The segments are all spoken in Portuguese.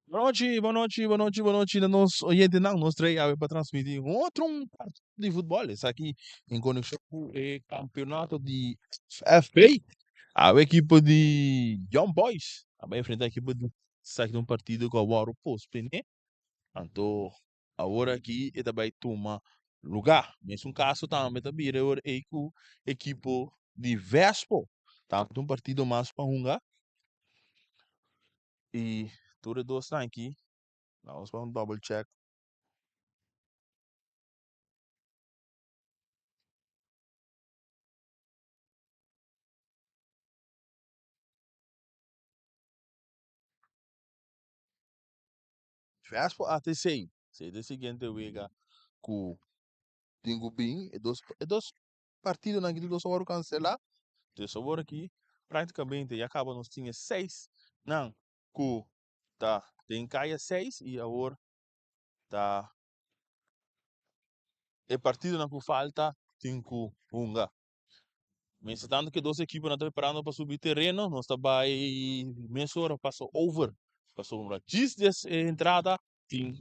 Boa noite, boa noite, boa noite. Nós, oyente, não, nós três para transmitir um partido de futebol. Isso aqui em conexão com o campeonato de FA. A equipe de Young Boys vai enfrentar a equipe de sair de um partido com o Auro Post, né? Então, agora aqui é também toma lugar. Mas um caso também também é a equipe de Vespo. Tanto um partido mais para um e todos dois estão aqui. Vamos para um double check. Vespo até sei. Sei do seguinte vega que tenho bem e dois partidos naquele dois horas cancelar. Então, agora aqui praticamente já acaba nós tinha seis. Não, que tá tem caia seis e agora tá é partido na que falta cinco unga. Mas tanto que duas equipes não estão preparando para subir terreno, nós está vai meia hora passou over, passou uma 10 entrada, tem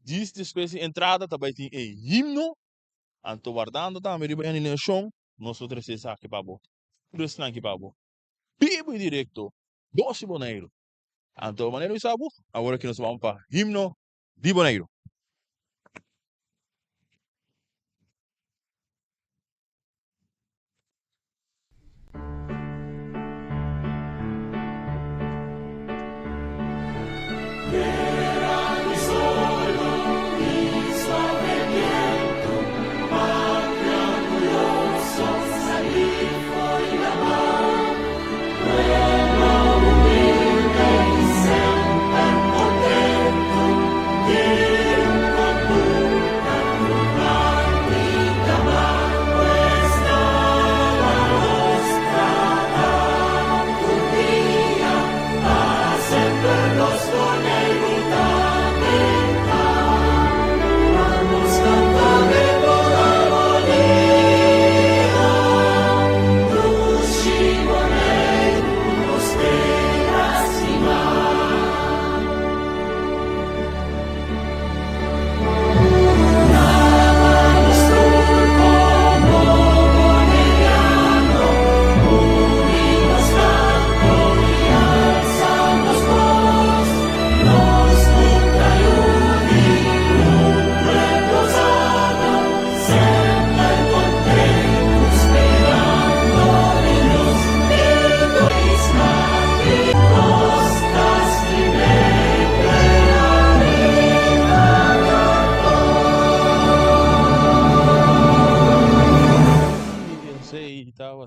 10 espécie entrada, também tem himno, anto guardando também riba em linha chão, nós outros se saque para bo. Por isso não aqui para bo. Pibo e direto, 12 boneiro. Anto maneiro e sabo, agora que nós vamos para himno de boneiro.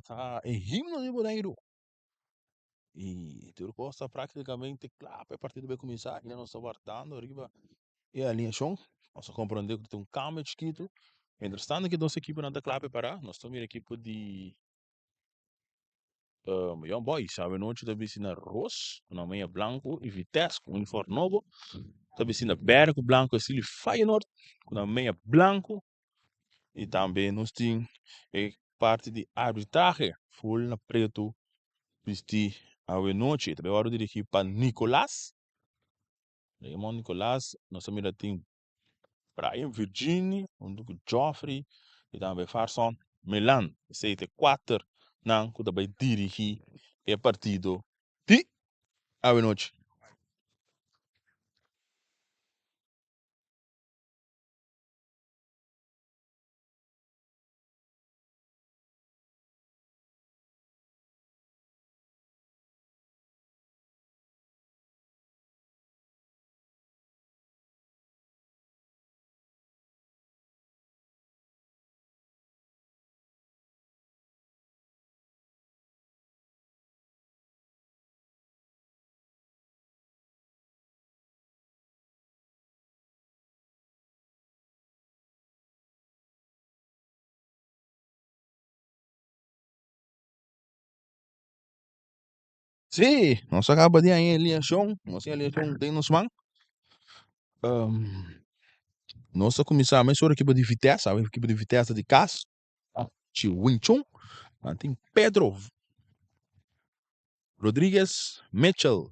Tá em himno de boneiro. E Tiro Costa praticamente, claro, a partida vai começar, ainda não está guardando, arriba e a linha chão. Nós compreender que tem um câmbio escrito. Entretanto, que duas equipes não estão claro para nós estamos a equipe de Young Boys, sabe? Noite da piscina Ross, na meia branco e Vitesse com uniforme novo. Da piscina Bergo branco, estilo Feyenoord, com a meia branco. E também nós temos parte de arbitragem, full na preto, vestir a noite. Também hora de equipe para Nicolás. Raymond Nicolás, nós também tem Brian Virginie, um do Joffrey, e também Farson Milan. Esse é quatro, não, que também dirigir o partido de a noite. Sim, nós acaba de aí em linha chão, nós em linha chão tem nos man. Nós começamos a equipe de Vitesse, a equipe de Vitesse de Cas, de Winchon, tem Pedro Rodrigues Mitchell,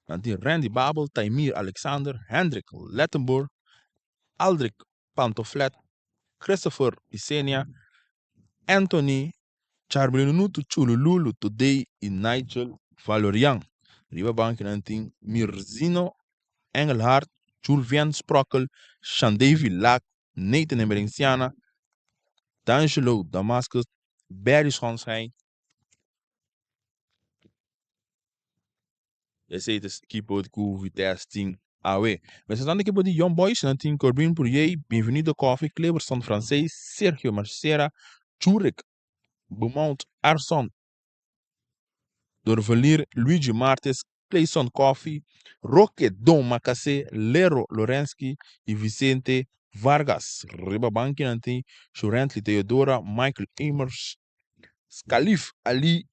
Nanti Randy Babel, Taimir Alexander, Hendrik Lettenburg, Aldrich Pantoflet, Christopher Isenia, Anthony Charbonnutu Chulululu Today in Nigel Valorian. Ribabank nanti Mirzino Engelhard, Julian Sprockel, Shandevi Lack, Nathan Emerenciana, D'Angelo Damascus, Barry Schonsheim. Esse é a equipe de Vitesse Team AW. Mas estando aqui de Young Boys, não tem Corbin Pourier, Bem-vindo Coffee, Cleberson Francês, Sergio Marcera, Churek, Beaumont, Arson, Dorvalir, Luigi Martes, Clayson Coffee, Roque Dom Macacé, Lero Lorensky e Vicente Vargas. Ribabanki não tem Churentli Teodora, Michael Amers, Scalif Ali.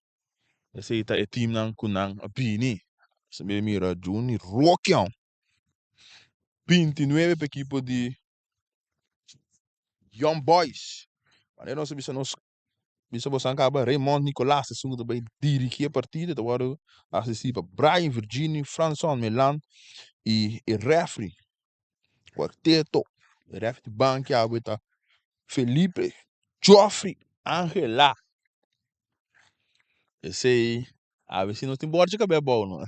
Esse é o time não kunang Pini. Sabe mira Juni Roquião. 29 para equipe de Young Boys. Mas nós sabemos acaba Raymond Nicolás, segundo também dirigir a partida, agora assistir para Brian Virginia, François Milan e referee, quarteto, referee de banco, a Felipe, Joffrey, Angela. Esse aí, a ver se não tem bordo de cabelo bom, não?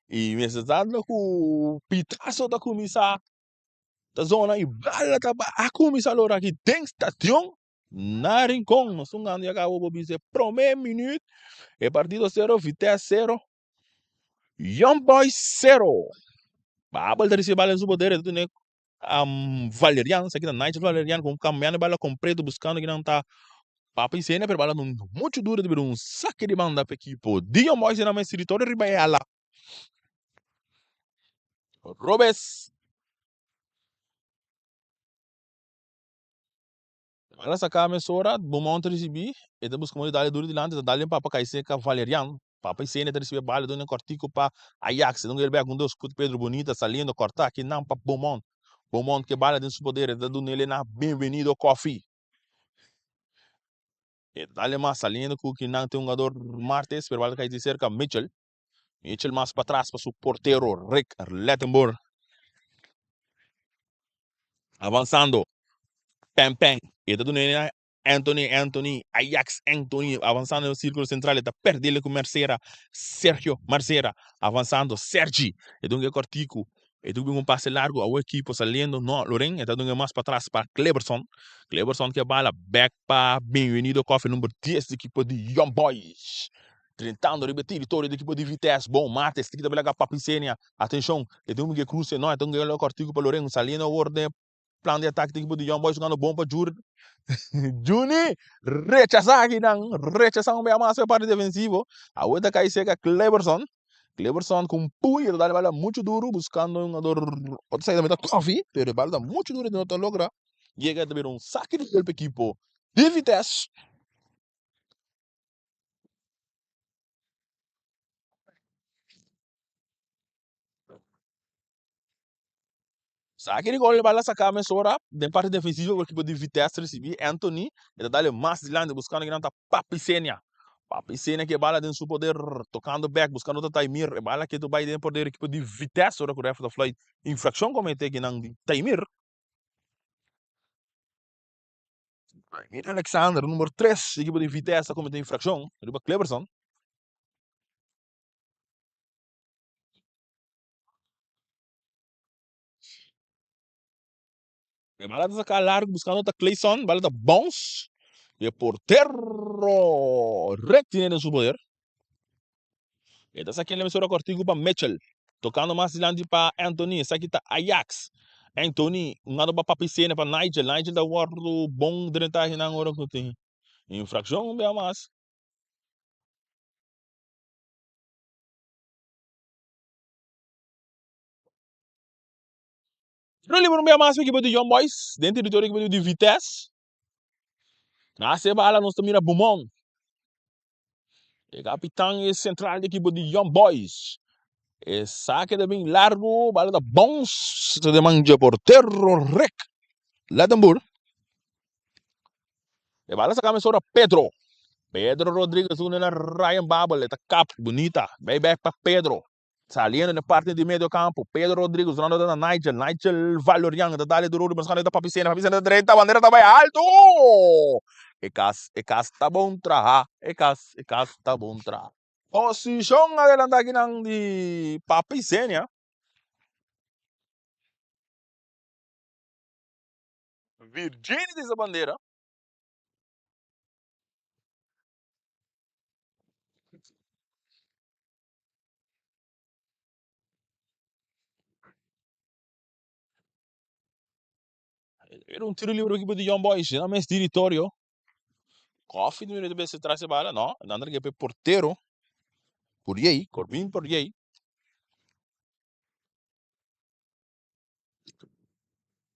E mesmo dando com o pitaço da comissão da zona e bala tá a comissão agora aqui tem estação na Rincon, nós estamos andando e acabou por dizer primeiro minuto, é partido 0, Vitesse 0, Young Boys 0. Babal dari si bala su poder itu né Valeriano, aqui na Night Valeriano com caminhando bala completo buscando que não tá Papa Isene per bala muito duro de um saque de banda para equipe. Young Boys na mais território ribaela. Robes Ela sacava a sora, Beaumont recebi, e depois como ele dá duro de lá, dá-lhe para cair com Valeriano. Papa e Sene recebi bala do cortico para Ajax, não ele com Deus Pedro Bonita saliendo cortar aqui não para Beaumont. Beaumont que bala de seu poder, dando nele na bem-vindo coffee. E dá-lhe mais saliendo com que não tem jogador Martes, per bala cair de cerca Mitchell. Mitchell mais para trás para seu porteiro Rick Lettenburg. Avançando. Pem. E dando nele Anthony, Ajax Anthony, avançando no círculo central, está perdendo com Marcera, Sergio Marcera, avançando, Sergi, e dunque cortico, e dunque um passe largo, a equipe saliendo, no, Loren, e dunque mais para trás para Cleberson que bala back para bem-vindo Coffee número 10 da equipe de Young Boys. Tentando repetir vitória da equipe de Vitesse, bom, Martes, que também para Papicênia, atenção, e dunque cruze, não, e dunque o cortico para Loren, saliendo, ordem, plano de ataque da equipe de Young Boys, jogando bom para Juni rechazar um bem mais a parte defensiva. A outra cai seca Cleberson com punho da bala muito duro buscando um jogador outra saída meta Coffee, pero bala muito duro de não logra. Chega a ter um saque de golpe equipo de Vitesse. Saque de gol bala sacar a mesora de parte defensiva o equipo de Vitesse recebi Anthony e dá-lhe mais de lado buscando que não tá Papicênia. Papicênia que bala dentro do poder tocando back buscando o Taimir e bala que tu vai dentro poder equipo de Vitesse ora que o ref da flight infração comete que não Taimir. Alexander número 3 equipo de Vitesse comete infração riba Cleberson. E bala sacar largo buscando o Clayson, bala da bounce e portero recto dentro do poder. E dessa aqui ele mistura cortigo para Mitchell. Tocando mais adiante para Anthony. Essa aqui tá Ajax. Anthony, um lado para Papicena, para Nigel. Nigel da guardo bom drenagem na hora que tem. Infração, bem mais. Não lembro bem mais a equipe de Young Boys. Dentro do equipe de Vitesse. Na bala nós também Beaumont. E capitão e central da equipe de Young Boys. E saque de bem largo. Bala da bons. De manja portero Rick Lettenburg. E bala saca a sobre Pedro. Pedro Rodrigues, una Ryan Babel, está cap, bonita. Vai back para Pedro. Saliendo na parte de meio campo, Pedro Rodrigues, Ronaldo da Nigel Valorian, da Dali do Rudi, mas da Papicena da direita, a bandeira também alto! E cas tá bom tra, e cas tá bom tra. Posição adelante aqui de Papicena, Virgínia dessa bandeira. Era um tiro livre aqui de Young Boys, não é território. Coffee não deve se trazer bala, não. Andando aqui para porteiro, por aí, Corbin por aí.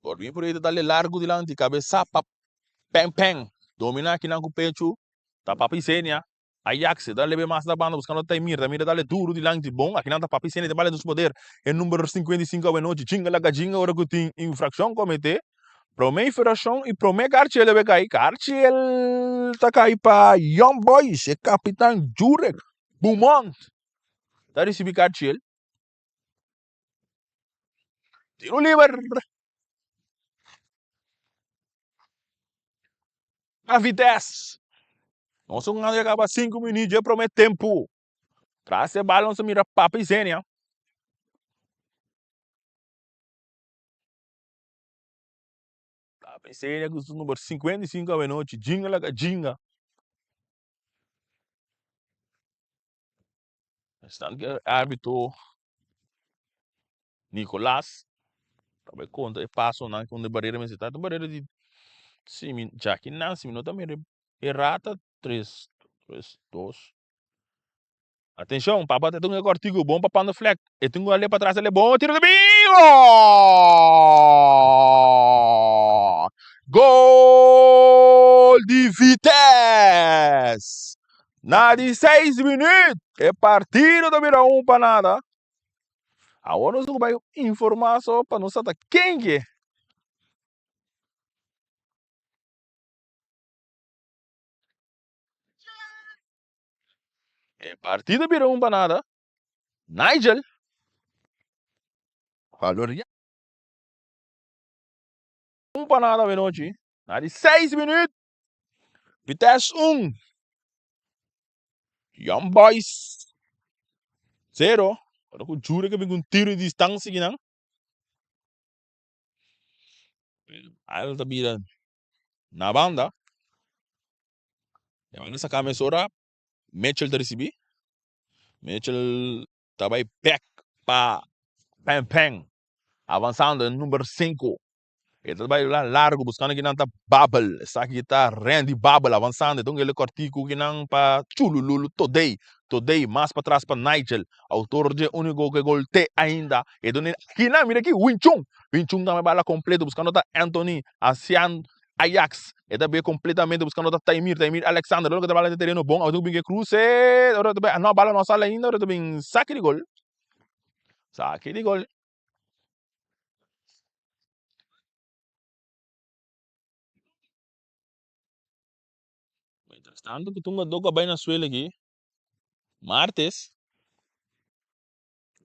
Corbin por aí, dá-lhe largo de lá, de cabeça, pem. Domina aqui na pecho, tá Papicena. Ajax, dá-lhe bem mais da banda, buscando o Taimir, dá-lhe duro de lá, de bom. Aqui não tá Papicena, de bala dos poder. É número 55 a noite, chinga la gajinga, hora que tem infração cometer. Promê infração e promê Cartiel deve cair. Cartiel tá cair para Young Boys, é capitão Jurek, Beaumont. Tá receber Cartiel. Tiro livre. A Vitesse. Nós vamos acabar 5 minutos, eu prometo tempo. Traz a bola, nós mira papo e zênia. Papo e zênia, com o número 55 a noite. Jinga la jinga. Estando que árbitro Nicolás. Também conta, passo na com a barreira, mas está a barreira de sim, já que não, sim, não também errata 3-2. Atenção, papai tem um cortigo bom para no fleck. E tem ali para trás, ele é bom, tiro de bico! Gol de Vitesse! Na de 6 minutos, é partido do Mira 1 para nada. Agora nós vamos informar só para não saber quem que é. É partido do Mira 1 para nada. Nigel. Valoria. 1 para nada, Menotti. Na de 6 minutos, Vitesse 1. Young Boys 0. Agora eu juro que vem um tiro de distância aqui, não? Aí ela tá virando na banda. E nessa camisa, Mitchell tá recebendo. Mitchell tá vai back para Peng. Avançando no número 5. Ele vai lá largo, buscando que não tá Bubble. Essa aqui tá Randy Bubble avançando. Então ele cortico que não para Chulululu Today, mais para trás para Nigel. Autor de único que gol T ainda. E então aqui não, mira aqui, Winchung também bala completo, buscando da Anthony, Asian, Ajax. E também completamente buscando da Taimir Alexander. Logo que bala de terreno bom. Autor que cruze. Não, bala não sale ainda. Agora também saque de gol. Saque de gol. Entretanto, que tunga doga bem na Suela aqui. Martes.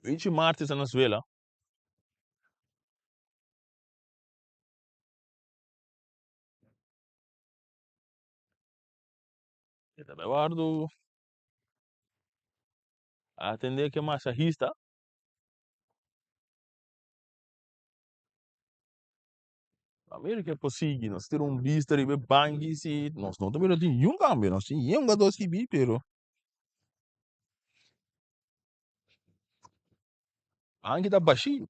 20 martes na Suela. Eduardo atender que é massagista. A ver que é possível. Nós temos um vista de bangi se nós não temos nenhum câmbio. Nós temos um gado se bi, pero bangi tá baixinho.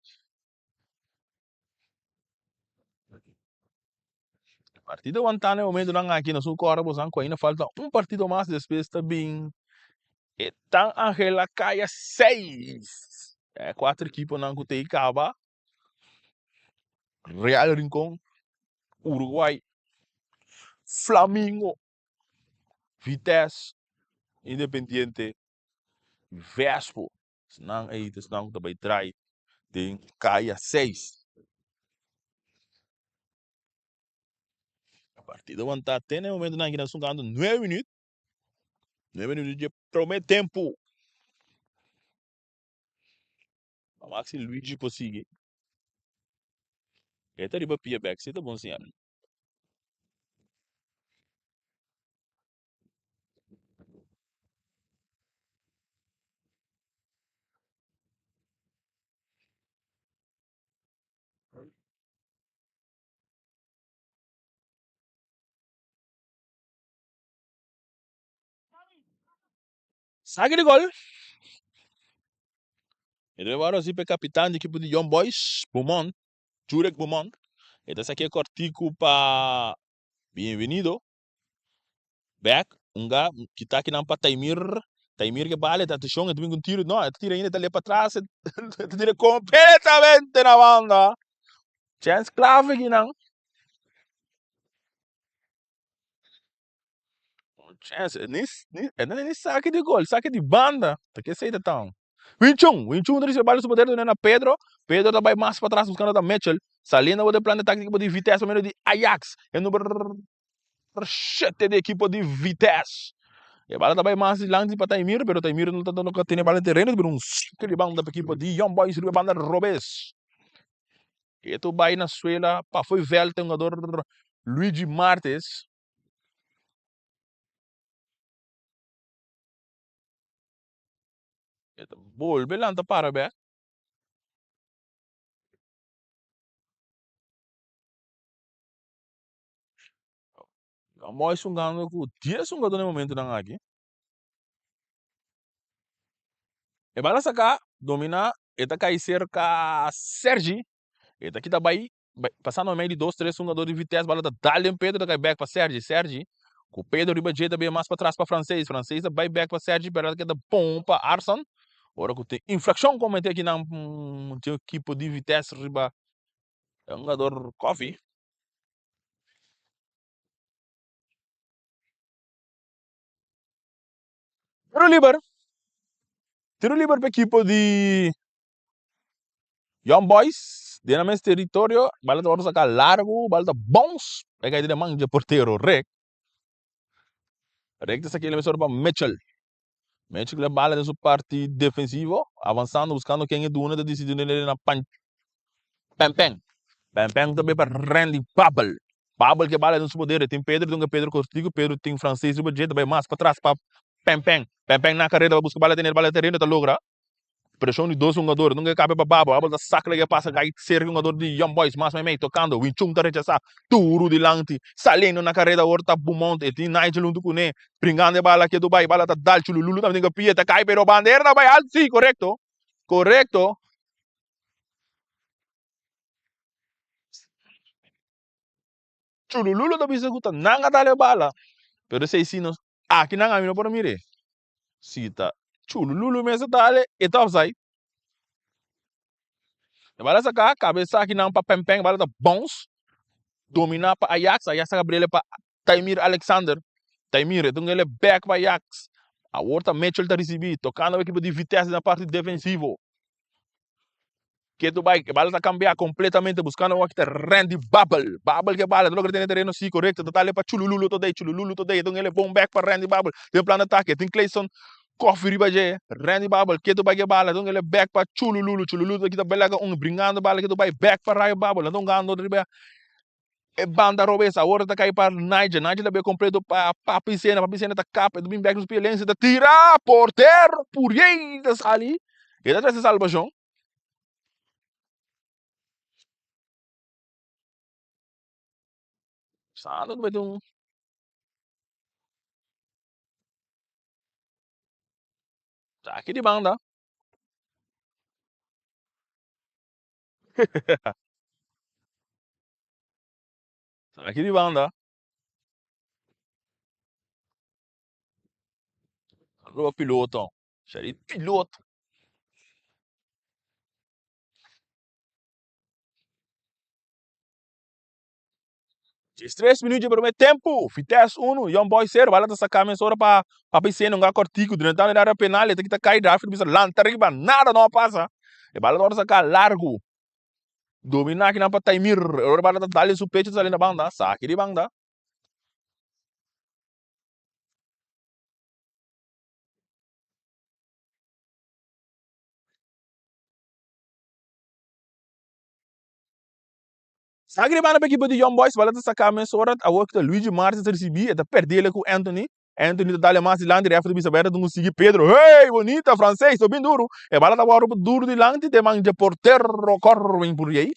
Partido ontem o momento não aqui nós o corpo sanco ainda falta um partido mais depois também. E tão Angela caia 6. É 4 equipes não que tem acaba. Real Rincón, Uruguai, Flamengo, Vitesse, Independiente, Vespo. Senão aí, senão também trai. Tem caia 6. A partida aguentar até no momento na que nós estamos ganhando 9 minutos. 9 minutos de prometer tempo. Maxi Luigi consigue. Eta riba pia back, você tá bom senhor. Saque de gol. Ele agora assim para capitão de equipe de Young Boys, Beaumont, Jurek Beaumont. Eta aqui é cortico para bem-vindo. Back, unga, kita aqui não para Taimir. Taimir que vale, tá chão, tu um tiro, não, tira ainda, tá ali para trás, tira completamente na banda. Chance clave aqui não. Chance, nem saque de gol, saque de banda. Tá que sei então. 21 dari bala su poder na Pedro. Pedro também mais para trás buscando da Mitchell. Salindo o de plano tático de Vitesse, menos de Ajax. É número 7 de equipe de Vitesse. E a bala também mais longe para Taimir, pero Taimir não está dando que tem bala terreno, pero um saque de banda para a equipe de Young Boys, de banda Robes. E tu vai na suela, para foi velho, tem um jogador Luigi Martes. Volve lá, para bem. Mois sungando ku dia sungado no momento nang aqui. E bala saka domina eta kai cerca Sergi. Eta kita bai passando no meio de dois, três sungadores de Vitesse, bala da Dalian Pedro da kai back para Sergi, Sergi. Com Pedro riba jeita bem mais para trás para francês, francês da bai back para Sergi, pero que da bom para Arson. Ora que tem infração comentei aqui na equipe de Vitesse riba é um jogador coffee. Tiro liber. Tiro liber para equipe de Young Boys, dentro desse território, bala da hora sacar largo, bala da bons, pega aí de mão de porteiro, Rek. Rek dessa aqui ele para Mitchell. Mitchell le bala de sua parte defensivo, avançando, buscando quem é do uma, decidindo ele na Pem Pem. Pem Pem também para Randy Bubble. Bubble que bala de seu poder, tem Pedro, tem Pedro Cortigo, Pedro tem francês, o budget também mais para trás para Pem Pem. Pem Pem na carreira, busca bala terreno, tá logra. Pressão de dois jogadores, nunca cabe para Babo, a bola saca que passa, cai cerca jogador de Young Boys, mas meio tocando, o Inchum tá rechaçado, Turo de Lanti, salindo na carreira, horta Beaumont, e tem Nigel junto com ele, brincando de bala aqui do Dubai, bala tá dal, Chululu também tem que tá cai, pero bandeira da Bahia, sim, correto, correto, Chululu também se escuta, nanga dale bala, pero sei sim, aqui nanga me não pode mire, cita, Chululu mesmo dale, e tá offside, bala saca, cabeça aqui não para pem-pem, bala tá bons, dominar para Ajax, Ajax Gabriel para Taimir Alexander. Taimir, então ele é back para Ajax. A outra Mitchell está recebendo, tocando a equipe de Vitesse na parte defensiva. Que tu vai, bala está cambiar completamente, buscando o que Randy Bubble. Bubble que bala, logo tem terreno sim, correto, tá ali para Chululu today, então ele é bom back para Randy Bubble. Tem plano de ataque, tem Clayson, Coffee Ribaje, Randy Bubble, que tu vai que bala, então ele é back para Chululu que tá belaga brincando bala, que tu vai back para Randy Bubble, então ganhando e banda robesa agora tá cair para Nigel também completo para Papicena tá capa do back nos violência tá tira porteiro por aí ali e tá essa salvação sabe vai ter um tá aqui de banda tá aqui de banda o piloto seria piloto 3 minutos de primeiro tempo Vitesse 1 Young Boy 0 bala tá sacar a hora para Papicena um cortico durante a área penal tem que tá cair da bisa lanta riba nada não passa e bala hora sacar largo dominar aqui na para Taimir agora bala tá dali su pecho ali na banda saque de banda Agribana pe equipe de Young Boys, bala sacar mensura, a work de Luigi Martins recebi, e perder com Anthony. Anthony dá mais de lante, refa de bisabeira, tu conseguir Pedro. Hey, bonita, francês, tô bem duro. E bala tá agora duro de lante, te manja portero, corre por aí.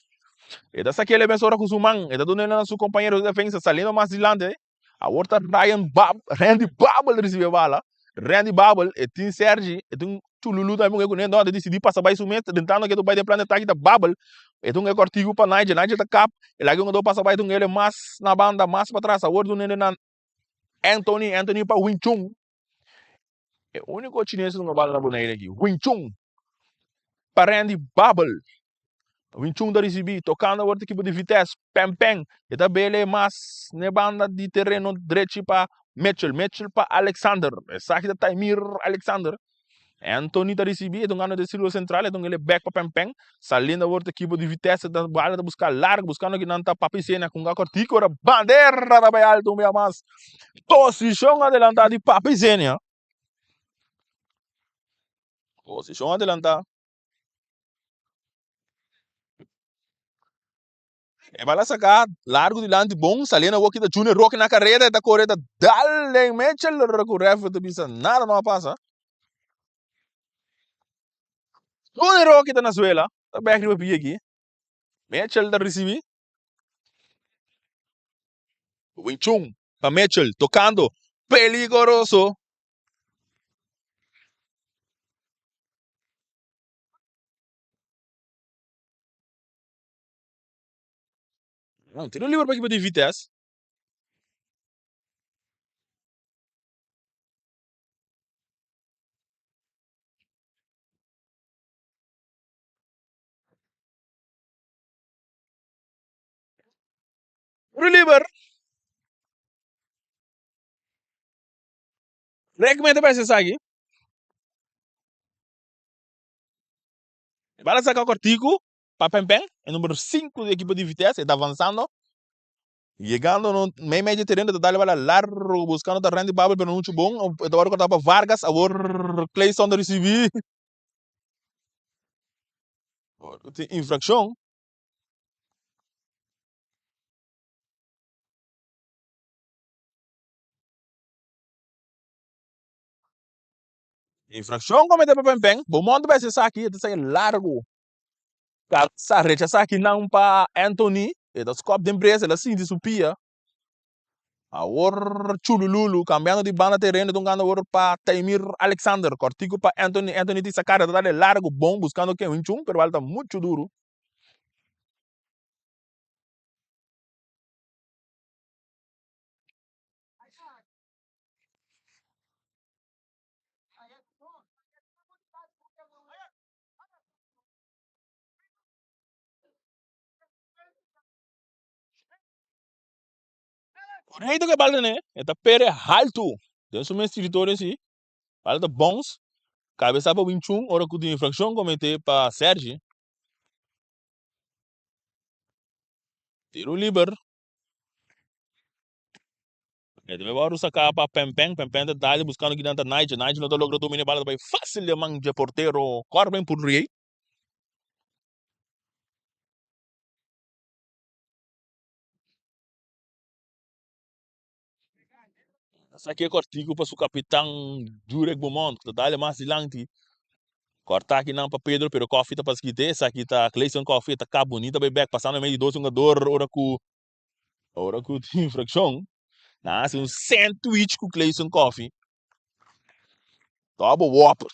E da saque ele mensura com o man, e da dona na seu companheiro de defesa, salindo mais de lante. A outra Randy Babel recebeu bala. Randy Babel, e tem Sergi, e tem Chululu também, que nem nada, decidi passar mais um mês, tentando que tu vai de planeta da Babel. Então é cortigo para Nigel tá cap, ele aqui um passa vai então ele mais na banda, mais para trás, a outro nele na Anthony para Wing Chun. É o único chinês que não bala na boneira aqui, Wing Chun. Para Randy Babel. Wing Chun da recebi, tocando a outra equipe de Vitesse, Pem, e também ele mais na banda de terreno direito para Mitchell para Alexander, essa aqui da Taimir Alexander. Anthony tá recebi, então ano de círculo central, então ele back para Pem, salindo a outra equipe de Vitesse, da bala da buscar largo, buscando que não tá papicena com a cortico, a bandeira da bem alto, meio mais. Posição adelantada de papicena. Posição adelantada. E bala sacar, largo de lante bom, salindo a walk da Junior Rock na carreira, da corrida, dale, Mitchell, recorre, tu pensa, nada não passa. Junior Rock da Venezuela, tá back de aqui. Mitchell da recebi. Wing Chun, para Mitchell, tocando, peligroso. Não, tem um livro para equipe de Vitesse. Reliever. Recomendo para esse aqui. Vai sacar o cortico para Pempen, é número 5 da equipe de Vitesse, está avançando. Chegando no meio de terreno, está dando largo, buscando o Randy Babel, pero muito bom. Agora cortar para Vargas, agora Clayson recebi. Infração. Infração comete para Pempen. Bom mundo vai ser aqui, está saindo largo. Essa rechaça aqui não para Anthony, é da scope de empresa, ela sim de supia. Agora Chululu, cambiando de banda terreno, então ganhando agora para Taimir Alexander, cortico para Anthony de sacar, está dando largo, bom, buscando que é um chum, pero está muito duro. O rei do que balda, né? Está pere alto. Dentro do meu escritório, assim, balda bons. Cabeça para 21, hora que de infração cometer para Sérgio. Tiro livre. Ele vai agora sacar para Pempen está dali buscando que dentro da Nigel não está logrando dominar a bala, vai fácil de manjar porteiro, corre por rei. Essa aqui é cortico para o capitão Jurek Beaumont, que dá mais adiante. Cortar aqui não para Pedro, pero Coffee tá para esquite, essa aqui tá Clayson Coffee, tá cá bonita, bem back, passando no meio de dois jogadores, ora com infração. Nasce um sandwich com Clayson Coffee. Tá bom, whopper.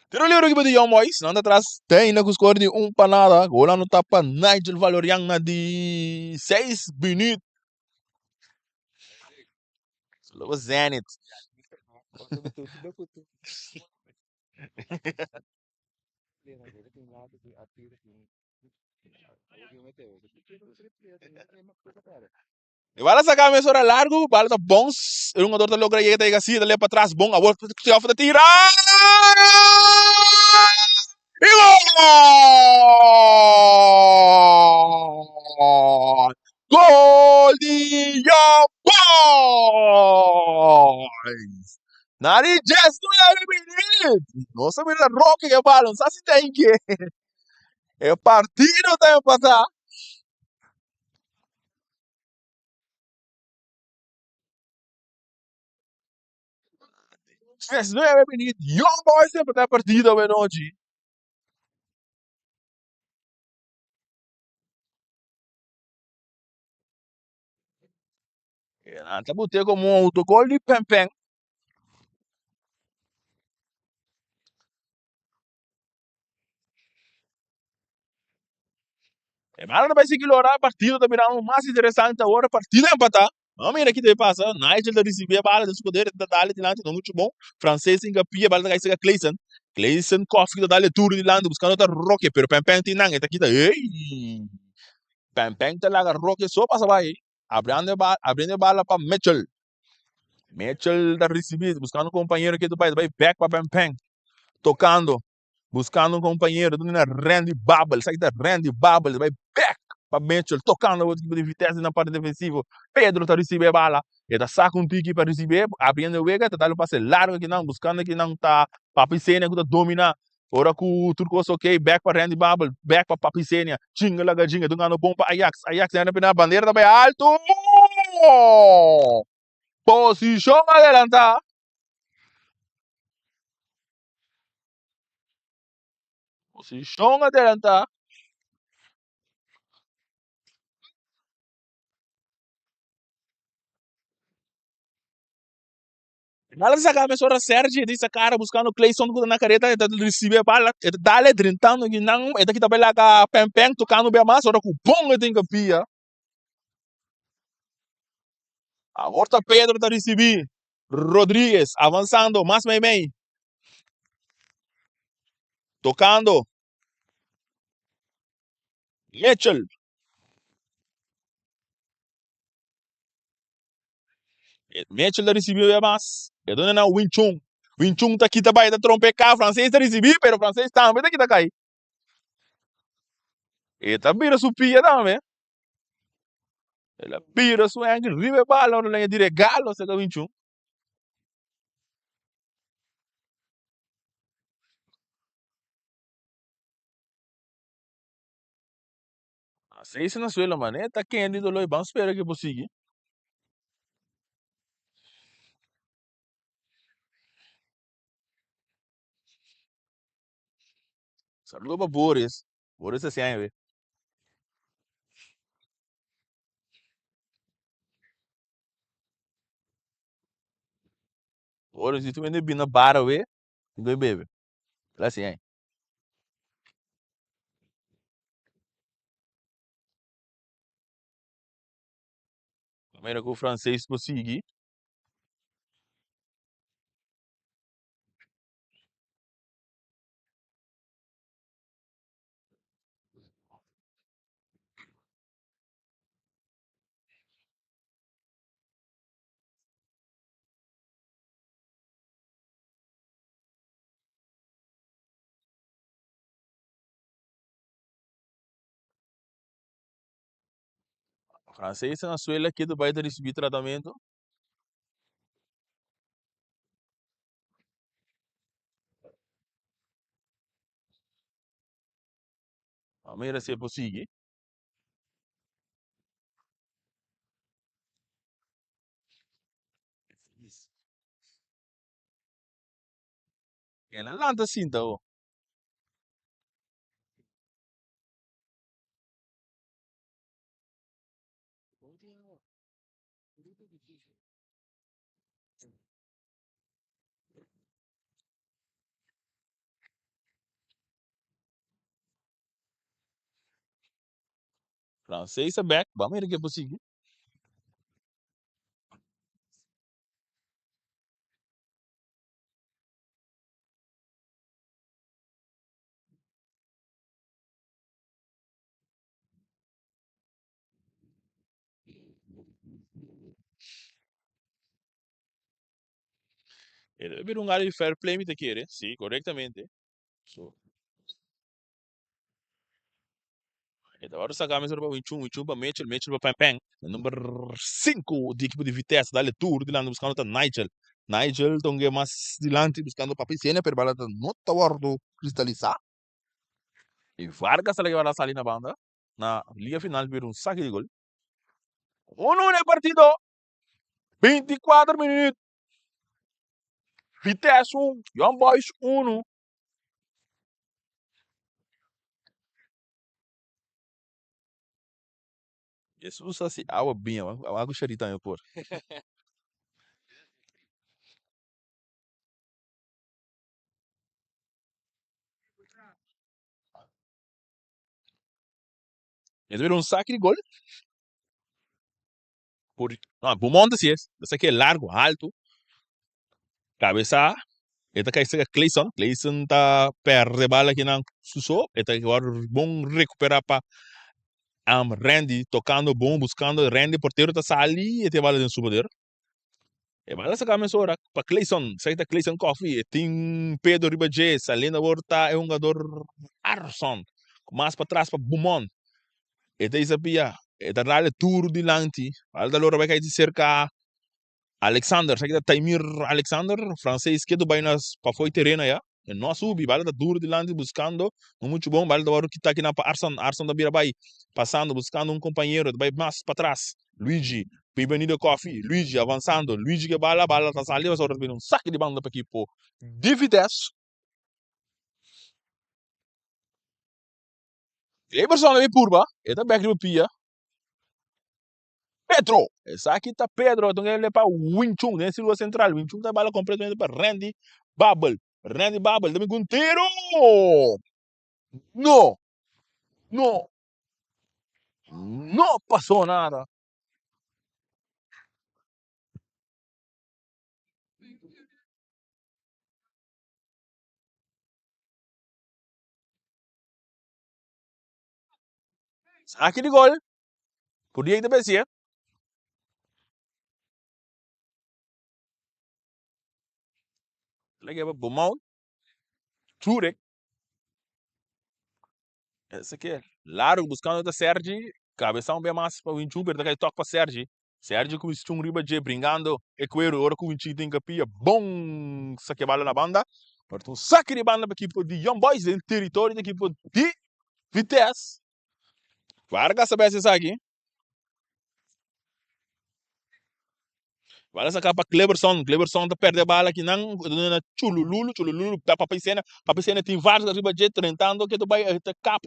Tiro livre aqui de Young Boys, não atrás, tem na score de para nada, agora no tapa Nigel Valorian na de 6 minutos. Slow Zenit. E vai sacar a mesura largo, bala tá bons, o jogador tá logra ir daí assim, dali para trás, bom, a volta que off da tira. E gol! Gol de Young Boys! Nari just do every minute. Nossa, mira rock que bala, não sabe se tem que. É partido tá empatar. Se não é bonito, Young Boys sempre tá partido hoje. Tá botei como um autogol de pem. Mas não vai seguir a partida tá virando mais interessante agora, partida empatar. Vamos ver aqui que passa. Nigel da receber a bala dos poderes da Dali de lado, não muito bom. Francês em capia, bala da Gaisa Clayson. Clayson Coffee da Dali Tour de lado, buscando outra roque, pero Pem tem nang, tá aqui da. Ei! Pem tá lá, roque só passa vai. Abrindo a bala para Mitchell. Mitchell da receber, buscando um companheiro aqui do país, vai back para Pem. Tocando, buscando um companheiro, do Randy Bubble, sai da Randy Bubble, vai back para Mitchell, tocando o tipo de vitesse na parte defensiva. Pedro está recebendo a bala, ele está saca um pique para receber, abrindo o vega, está dando passe largo que não, buscando que não está Papicênia que está dominar. Ora que o Turcos ok, back para Randy Bubble, back para Papicênia, chinga lá, ginga, tocando bom para Ajax, Ajax ainda pela bandeira também alto. Posição adelantada. Posição adelantada. Nada sacar a sora Sergi disse cara buscando Clayson na careta e recebe a bala e dale drintando que não e daqui também lá com pem tocando bem mais ora com bom e tem que pia agora Pedro tá recebi Rodrigues avançando mais bem tocando Mitchell Mitchell tá recebeu bem mais e dona na Win Chun tá aqui também da trompe cá francês tá recebi pero francês também tá aqui tá cai e tá vira su pia também ela vira su angle ribe bala ora lhe dire galo se Win Chun se isso na sua mané tá quente do loi vamos esperar que possível saludo para Boris assim aí Boris itu ini bina bara we do bebe lá assim aí maneira que o francês conseguir o francês na Suécia aqui do bairro receber tratamento a maneira se conseguir ela lanta cinta o francês é back vamos ver que conseguir ele vir um área de fair play me te querer sim corretamente so então agora essa camisa para Win Chun para Mitchell para Peng número 5 de equipe de vitesse dá-lhe tour de lá buscando o Nigel tongue mais dilante buscando Papicena per bala não tá guardo cristalizar E Vargas la llevará a salir na banda. Na liga final, vira um saque de gol. 1-1 é partido. 24 minutos. Vitesse 1, Young Boys 1. Jesus, assim, água bem, água xerita, meu por. Eles viram um saque de gol. Por, não, por monte, sim. Esse aqui é largo, alto. Cabeça. Eta kay sa Clayson. Clayson tá perde bala aqui na Suso. Eta agora bom recuperar para Randy tocando bom, buscando Randy, porteiro tá ali e tem bala dentro do poder. E bala sa começou para Clayson. Sai da Clayson Coffee. Tem Pedro Ribajé. Salina Horta é um jogador Arson. Mais para trás para Beaumont. Eta isapia. Eta rale tour de lanti. Alda lora vai cair de cerca Alexander, sai da Taimir Alexander, francês que do Bainas para foi terreno já. E nós subi, bala da duro de lance buscando, não muito bom, bala da hora que tá aqui na Arson da Birabai, passando, buscando um companheiro, vai mais para trás. Luigi, Bibanido Coffee, Luigi avançando, Luigi que bala tá saindo, vai sorrir um saque de banda para equipo de Vitesse. Emerson é purba, é da back do Pia. Pedro! Essa aqui tá Pedro, então ele é para Wing Chun, né? Silva Central. Wing Chun tá bala completamente para Randy Bubble. Randy Bubble, também com tiro! No! No! No passou nada. Aqui de gol. Podia ir da BC. Lagi apa? Beaumont. Turek. Esse aqui é largo, buscando da Sergi. Cabeção bem massa para o Wing Chun, daí toca para Sergi. Sergi com o Stung Riba J brincando. Equero, hora com o Wing Chun tem capia. Bom! Saque a bala na banda. Portanto, um saque de banda para a equipe de Young Boys, em território da equipe de Vitesse. Vargas sabe essa aqui. Vai sacar para Cleberson. Cleberson tá perdendo a bala aqui. Não, chulululu, chulululu. Tá Papai Sena. Papai Sena tem Vargas arriba de tentando que tu vai cap.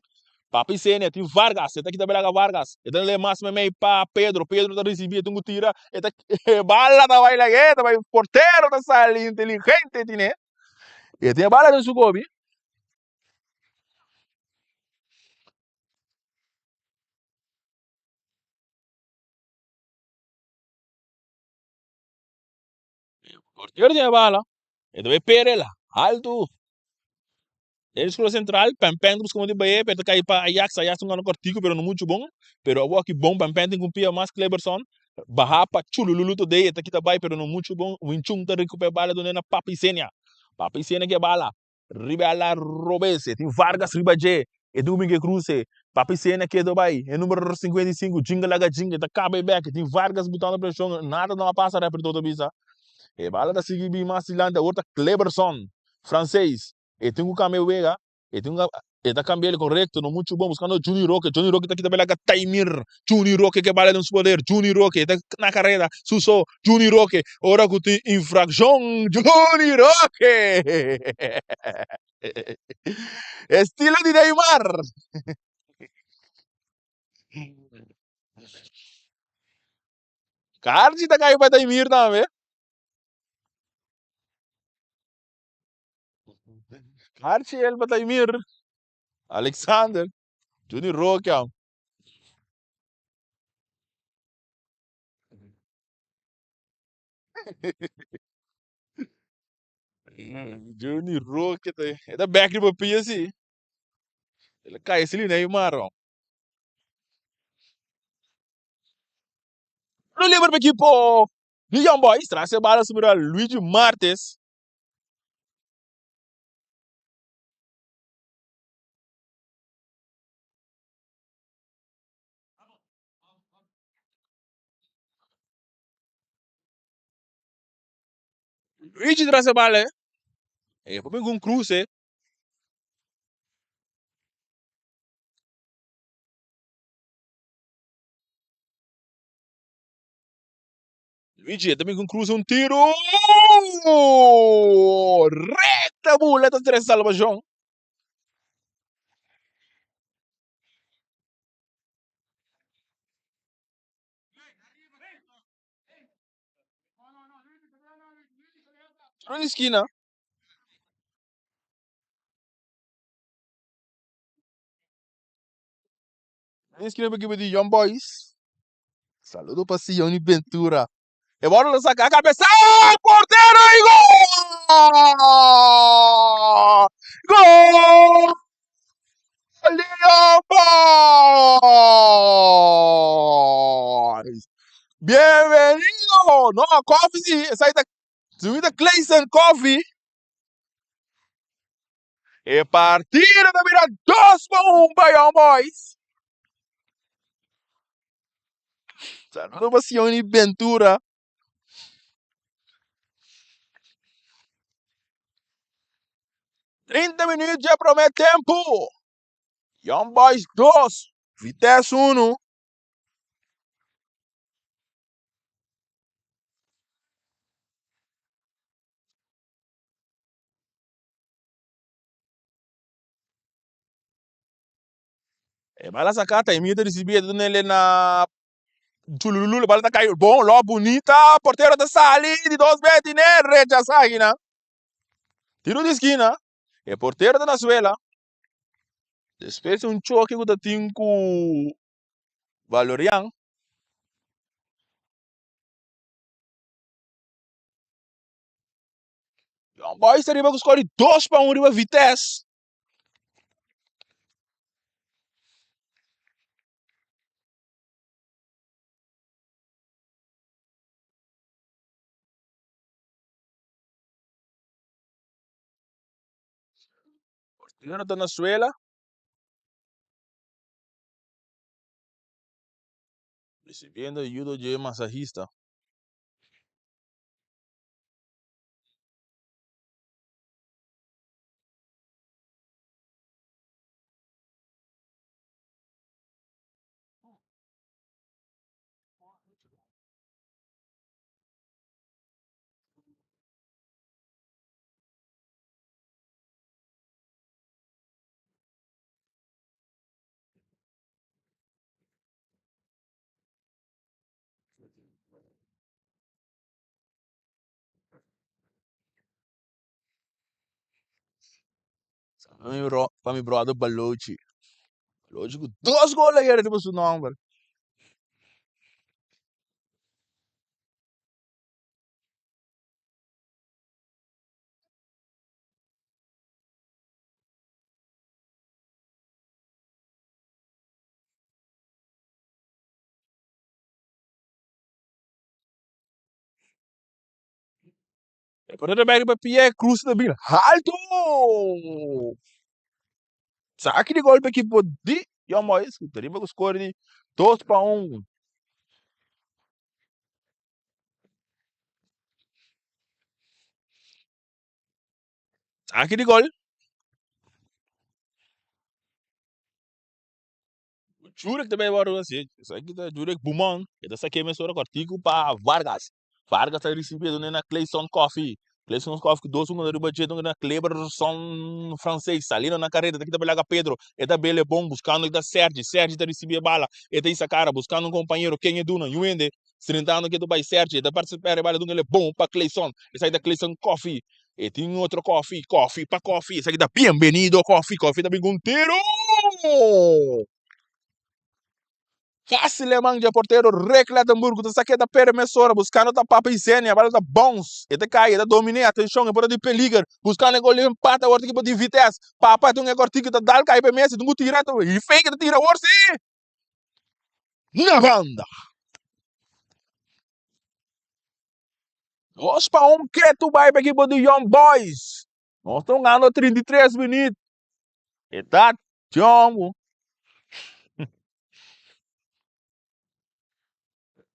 Papai Sena tem Vargas. Tá aqui da Belaga Vargas. Então ele máximo meio para Pedro. Pedro tá recebendo, tem que tirar. Tá bala tá vai lá, tá vai porteiro tá saindo inteligente, né? E tem a bala no Sugobi. Porteiro tem a bala. E vai Perela. Alto. Eles escola central, Pampendros como de Bahia, para cair para Ajax, Ajax não é cortico, pero não muito bom, pero agora que bom, Pampendros com pia mais Cleberson, Bahapa, Chulululu today, tá aqui tá bai, pero não muito bom, Winchung tá recupera bala do Nena Papi Senia que é bala, Ribala Robese, tem Vargas Ribajé, Edu Miguel Cruze, Papi Senia que é do bai, é número 55, Jinga Laga Jinga, tá cabe back, tem Vargas botando pressão, nada não passa para todo bisa. E bala da seguir bem mais silante, outra Cleberson, francês, e tem um caminho vega, e tem um e tá cambiando correto, não muito bom, buscando Johnny Roque tá aqui também lá Taimir, Johnny Roque que bala nos poder, Johnny Roque tá na carreira, Suso, Johnny Roque, ora que tem infração, Johnny Roque! Estilo de Neymar! Cardi tá caindo para Taimir também. Cardi ele para Taimir. Alexander, Johnny Roque, Johnny Rocket é da back de papia assim. Ele cai esse Neymar, ó. No lembro aqui pô. Young Boys traz a bola sobre o Luigi Martes. Luigi traz a bola. É, para um cruze. Luigi, também com cruza um tiro. Reta, boleta, três salvação. Na esquina. Na esquina para de Young Boys. Saludo para Sione Ventura. E bora lançar a cabeça. Porteiro e gol! Gol! Young Boys! Bienvenido! No, Coffee, sí. Esa ahí está. Subida Clayson Coffee. E partida da virar 2-1 para Young Boys. Saludo para Sione Ventura. 30 minutos já promete tempo. Young Boys 2, Vitesse 1. E bala sacata e mita recibia nele na Chululu, bala tá caiu. Bom, lá bonita, porteiro da Sali de 2 metros, né? Reja Sagina. Tiro de esquina. E porteiro da Venezuela. Espécie um choque que tem com Valorian. Young Boys arriba com score 2-1 riba Vitesse. Porteiro da Venezuela. Recebendo ajuda de massagista. Para mi brother Balochi. Balochi com 2 gols aí, era tipo o nome. E porteiro bem para Pierre Cruz também. Alto! Saque de gol para a equipe de Young Boys. Deriva com o score de 2-1. Saque de gol. Jurek também vai assim. Isso aqui tá Jurek Bumon. E dessa aqui é mesmo cortico para Vargas. Vargas está recebendo na Clayson Coffee. Clayson Coffee que 2-1 na riba de na Cleberson francês. Salindo na carreira. Daqui tá pelaga Pedro. E da Bele bom buscando da Sergi. Sergi tá recebendo a bala. E da essa cara buscando um companheiro. Quem é Duna? Yuende. Sentando aqui do Bai Sergi. Da participar a bala do ele é bom para Clayson. Essa aí da Clayson Coffee. E tem outro Coffee. Coffee para Coffee. Essa aqui da bem-vindo Coffee. Coffee também com tiro. Fácil é manja porteiro Reclatamburgo, tá saque da permissora, buscando da papa e sênia, para da bons, e te cai, da dominei, atenção, é para de peligar, buscando o gol empata, o artigo de Vitesse, papa tem um artigo da dal cai para mesa, tu tira, e fake tira o orsi, na banda. Os pa que tu vai para equipe do Young Boys, nós estamos ganhando 33 minutos, e tá, tchau.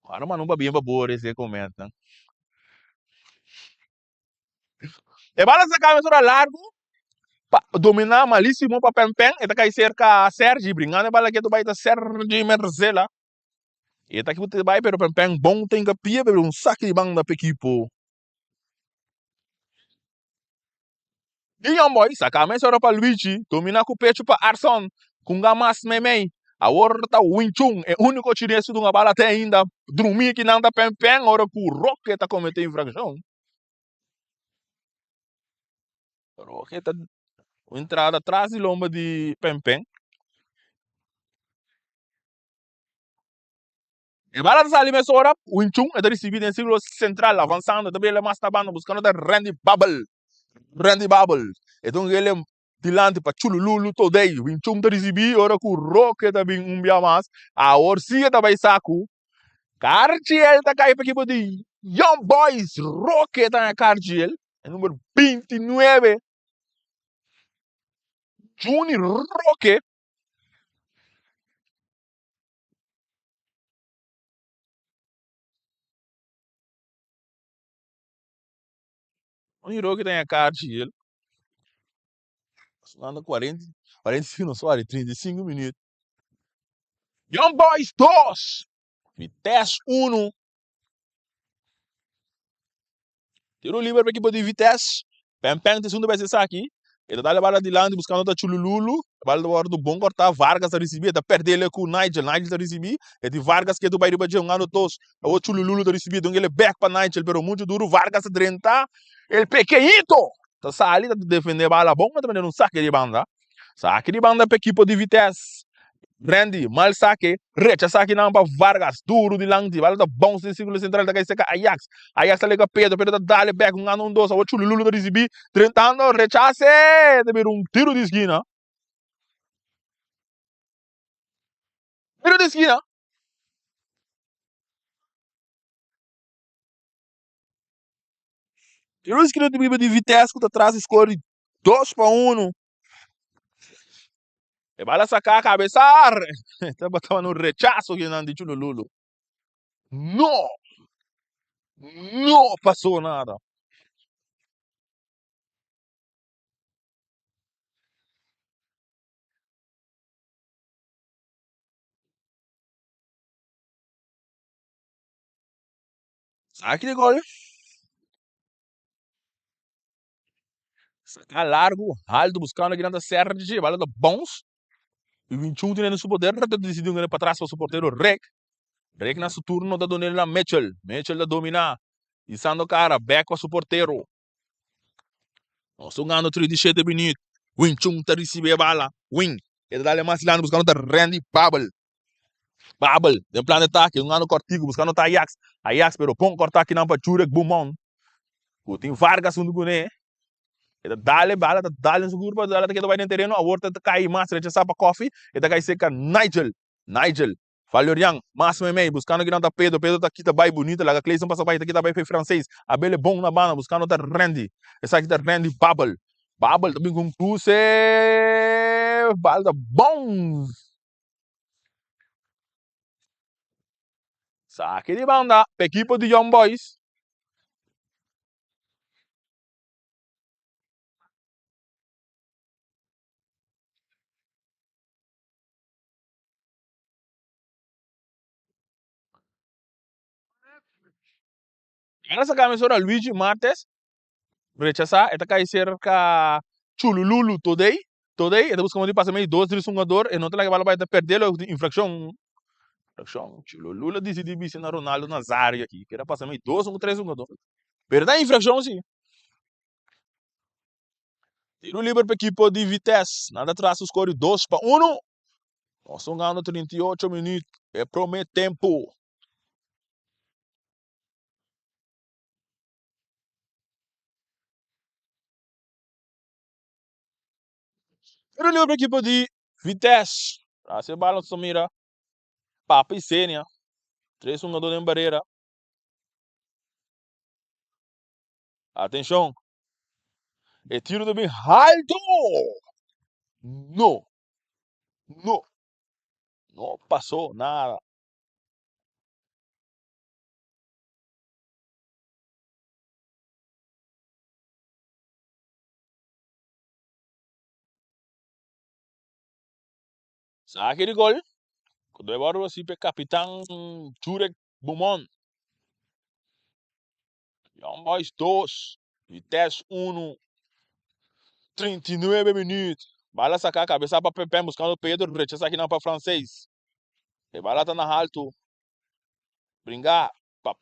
Agora, mano, não bem para boa, esse comenta. E bala essa cabeça largo, dominar malíssimo para Pempen, e tá cai cerca Sergi, brincando, bala que tu vai da Sergi Merzela. E tá aqui você vai, pero Pempeng bom tem que pia, pero saque de banda pra equipo. E Young Boys, sakamesa ora para Luigi, domina com o pecho para Arson, com gamas memei. A horta Wing Chun é o único chinês de uma bala até ainda. Dormir que não dá Pempeng, ora que o Rocket tá cometendo infração. Rocket tá entrada atrás de lomba de Pempeng. E bala da ali mesmo ora, Wing Chun é da recebido em círculo central, avançando, também ele mais tabando, buscando da Randy Bubble. Randy Bubble. Então ele dilante para Chulululu today. Wing Chun da recebi, ora que o Rocket também bia mais. A Orsia também saco. Cartiel tá caindo para equipe de Young Boys. Rocket tá Cartiel. É número 29. Junior Rocket. O Rocket tá Cartiel. Anda 40, 45, não, sorry, 35 minutos. Young Boys 2. Vitesse 1. Tiro livre para a equipe de Vitesse. Pempeng tem segunda vez aqui. Ele dá a bola de lado buscando o Chulululu. A bola do hora do bom cortar. Vargas a receber. Ele perde ele com o Nigel. Nigel a receber. É de Vargas que é do bairro de um ano todos. O Chulululu a receber. Então ele é back para Nigel. Pero muito duro. Vargas a drentar. Ele pequenito. Tá saindo de defender a bola bom. Mas também não saque de banda. Saque de banda para a equipe de Vitesse. Randy, mal saque, recha saque não para Vargas, duro de lanti, vale da bom sem círculo central da seca Ajax. Ajax tá liga Pedro, Pedro tá dale back, um ano dois, o Chululu da recebi, tentando rechace, teve um tiro de esquina. Tiro de esquina. Tiro de esquina de Vitesse que tá atrás, score 2 para 1. E bala sacar a cabeçar. Tá botando no rechaço que não de Chululu. Não, não passou nada. Saque de gol. Sacar largo, alto, buscando a grande serra de bala da bons. E 21 tinha no seu poder, decidiu ganhar para trás para o seu porteiro Rek. Rek na seu turno da dona na Mitchell. Mitchell da dominar. E sando cara, back para o seu porteiro. Nós ganhando 37 minutos. Wing Chun tá recebendo a bala. Wing. Ele dá mais lá buscando o Randy Bubble. Bubble. Tem plano de ataque. Um ano cortigo buscando o Ajax. Ajax, pero pão cortar aqui não para Jurek Bumon. Tem Vargas no Guné. Ele dá-lhe bala, dá-lhe seguro para ela que vai no terreno, a outra cai mais, ele já para coffee, ele cai seca Nigel, Nigel, Valerian, mas mesmo buscando que não tá Pedro, Pedro tá aqui tá bem bonito, lá a Cleison passa bem, tá aqui tá bem francês, a Bele bom na banda, buscando tá Randy, essa aqui tá Randy Bubble, Bubble também com cruze, balda bom, saque de banda, equipe de Young Boys. Essa camiseta Luigi Martes, rechazar, esta cai cerca Chulululu today, today, esta busca de passa meio 2 jogador, e não tem que bala vai perder a infração, infração, Chulululu decidi bicho na Ronaldo Nazário aqui, que era passa meio 2 ou 3 jogador. Perdão infração sim. Tiro livre para equipe de Vitesse, nada atrás o score 2 para 1. Nós estamos ganhando 38 minutos, é promete tempo. Tiro livre para equipe de Vitesse, a se bala mira, Papa e Sênia, 3 jogadores em barreira. Atenção, é tiro também alto. Não, não, não passou nada. Saque de gol. Quando eu era assim, capitão Jurek Beaumont. Young Boys 2. Vitesse 1. 39 minutos. Bala sacar a cabeça para Pepe buscando Pedro, rechaça aqui não para francês. E bala tá na alto. Brincar.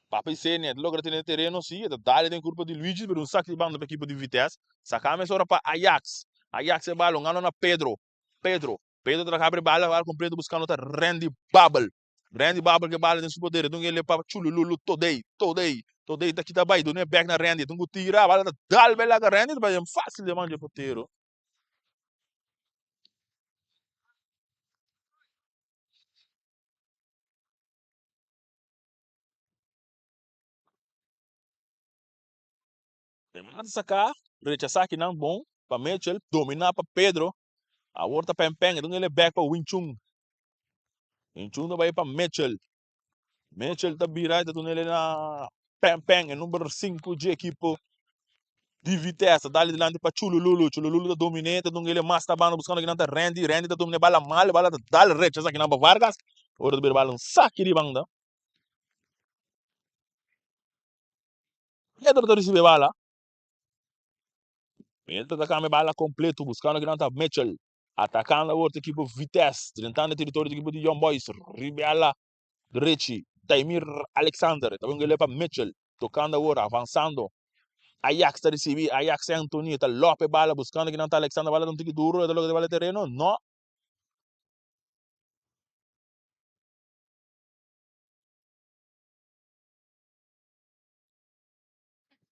Papai Sene, logo tem terreno sim, da dali tem curva de Luigi, por um saco de banda para equipe de Vitesse. Sacar a só para Ajax. Ajax é bala, ngano na Pedro. Pedro tra abre bala, vai completo buscando tá Randy Bubble. Randy Bubble que bala tem seu poder, então ele para chululu todei tá aqui tá baixo, né back na Randy, então tira a bala da dal bela ga Randy, vai fácil de manjar poteiro. Mas sacar, rechazar que não bom, para Mitchell, dominar para Pedro, a outra pempeng, então ele back para Wing Chun. Wing Chun vai para Mitchell. Mitchell tá virado, então ele na pempeng, número 5 de equipe de Vitesse, dali delante para Chulululu tá dominante, então ele mais tá buscando que não tá Randy tá dominando bala mal, bala tá dali rechazar que não para Vargas, outra tá bala um saque de banda. Pedro tá recebendo bala. Ele tá atacando a bala completo, buscando que não tá Mitchell. Atacando a outra equipe Vitesse, tentando o território da equipe de Young Boys. Ribela, Richie, Taimir Alexander, também ele para Mitchell, tocando a outra, avançando. Ajax está recebendo, Ajax é Antonio, tá Lope bala, buscando que não tá Alexander, bala não tem que duro, tá logo de bala terreno, não.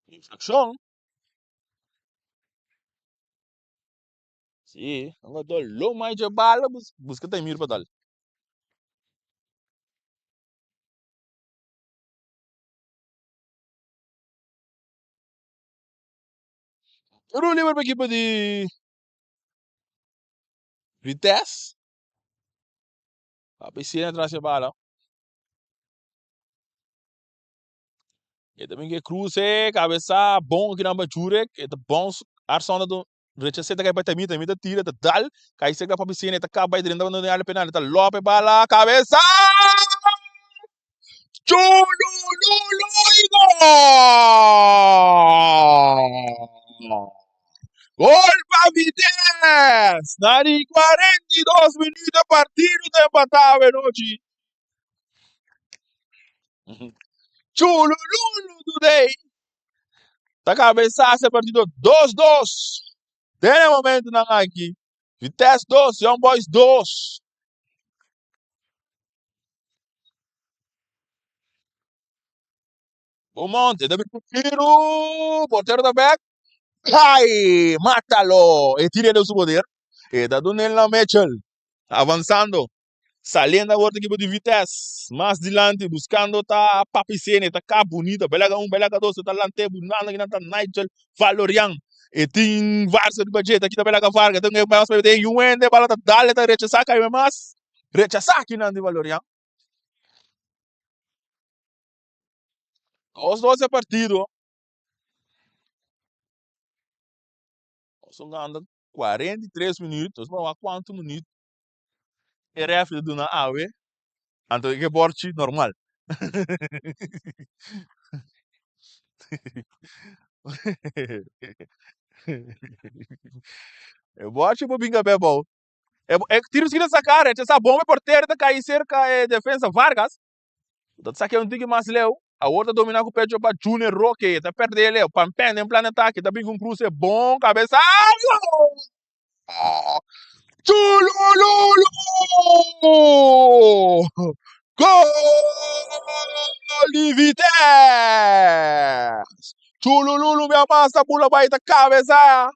Infração. Sim, agora tô low mais de bala, busca Taimir para dar. Eu livre para a equipe de Vitesse, a piscina atrás de bala. E também que cruze, cabeça, bom que não bajure, que é bom, arsona do rechace tá para também tá tira, tá dal, cai se para piscina, tá acaba de dentro da área penal, tá lope bala, cabeça! Chulululu gol! Gol para Vitesse! Nari 42 minutos partido de empatado hoje. Chulululu today. Tá cabeçaça partido 2-2. Tem momento na aqui. Vitesse 2, Young Boys 2. O monte, deve tiro, porteiro da back. Cai, mátalo. E tira de su poder. E da Dunel na Mitchell. Avançando. Saliendo a outra equipe de Vitesse. Mais dilante, buscando tá Papicene, tá cá bonita. Belaga 1, Belaga 2, tá lante, bunanda, que não tá Nigel Valorian. E tem Varsa de budget, aqui tá Belaga Varga. Tem mais para ter Yuende, bala tá dale, tá rechazar, cai mais. Rechazar aqui não de Valorian. Os 12 partidos. São andando 43 minutos. Vamos a quanto minutos? E refle do na AWE. Então, que borte normal. Eu borte para binga bebol. É tiro seguida essa cara, essa bomba porteira tá cair cerca defesa Vargas. Então saque um tique mais leu. A outra dominar com o pé para Junior Roque, tá perto dele, o Pampen em plano ataque, tá bem com cruz, é bom, cabeça. Chulululu! Gol de Vitesse! Chulululu me amassa, pula baita cabeça.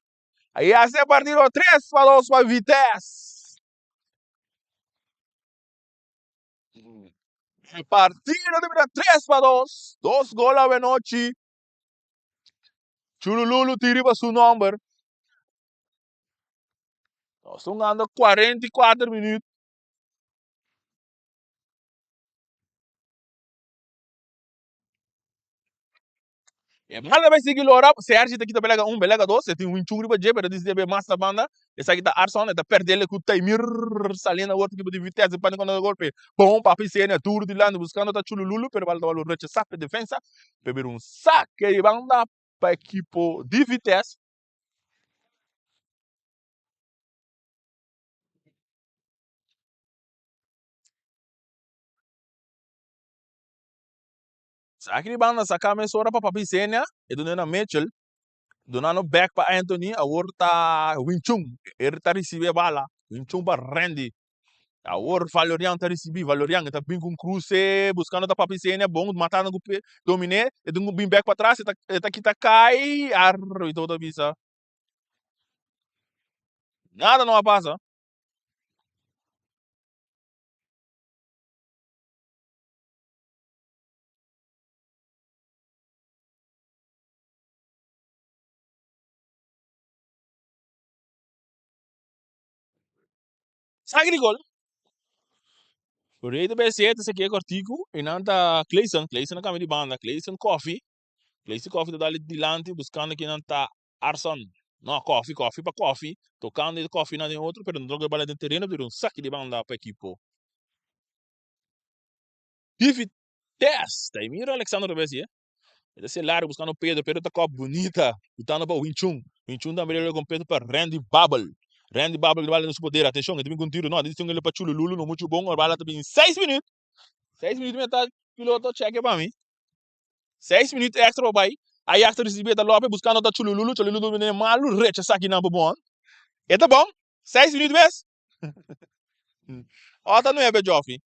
Aí assim partido 3-2 para Vitesse. Partido de 3-2. 2 gols a noite. Chulululu tira seu número. Nós estamos andando 44 minutos. Hala vai seguir ora, Sergi tá aqui tá belega um, belega dois, tem um chugri ba jebe, diz debe massa banda, essa aqui tá Arson, tá perdendo com o Taimir, salina outro tipo de vitesse, para quando golpe, bom, papi cena, tudo de lado, buscando tá chululu, pero vale o reche sape defensa, beber um saque e banda para equipo de vitesse. Saque de banda, sacar a sora para papi cena, e do Nena Mitchell, donando back para Anthony, a outra Winchung, ele tá recebendo bala, Winchung para Randy. Agora Valorian tá recebi, Valorian tá bem com cruze, buscando da papicena, bom, matando com dominé, e dungo bem back para trás, tá aqui tá cai, arro, e toda visa. Nada não passa. Sabe gol? Por aí também se esse aqui é cortico, e não tá Clayson na cama de banda, Clayson Coffee tá ali dilante, buscando que não tá Arson. Não, coffee para coffee, tocando de coffee não tem outro, pero não droga bala de terreno, pero um saque de banda para equipo. Bife test, aí mira Alexandre Bessie. Ele se larga buscando o Pedro tá com a bonita, lutando para o Winchung também com Pedro para Randy Bubble vale no seu poder, atenção, ele tem um tiro, não, atenção, ele para Chululu, não muito bom, a bala também em 6 minutos metade, piloto check para mim, 6 minutos extra para aí extra recebia da Lopes, buscando da Chululu não é malo, recha aqui não é bom, e tá bom, 6 minutos mesmo, ó, tá no é Joffrey.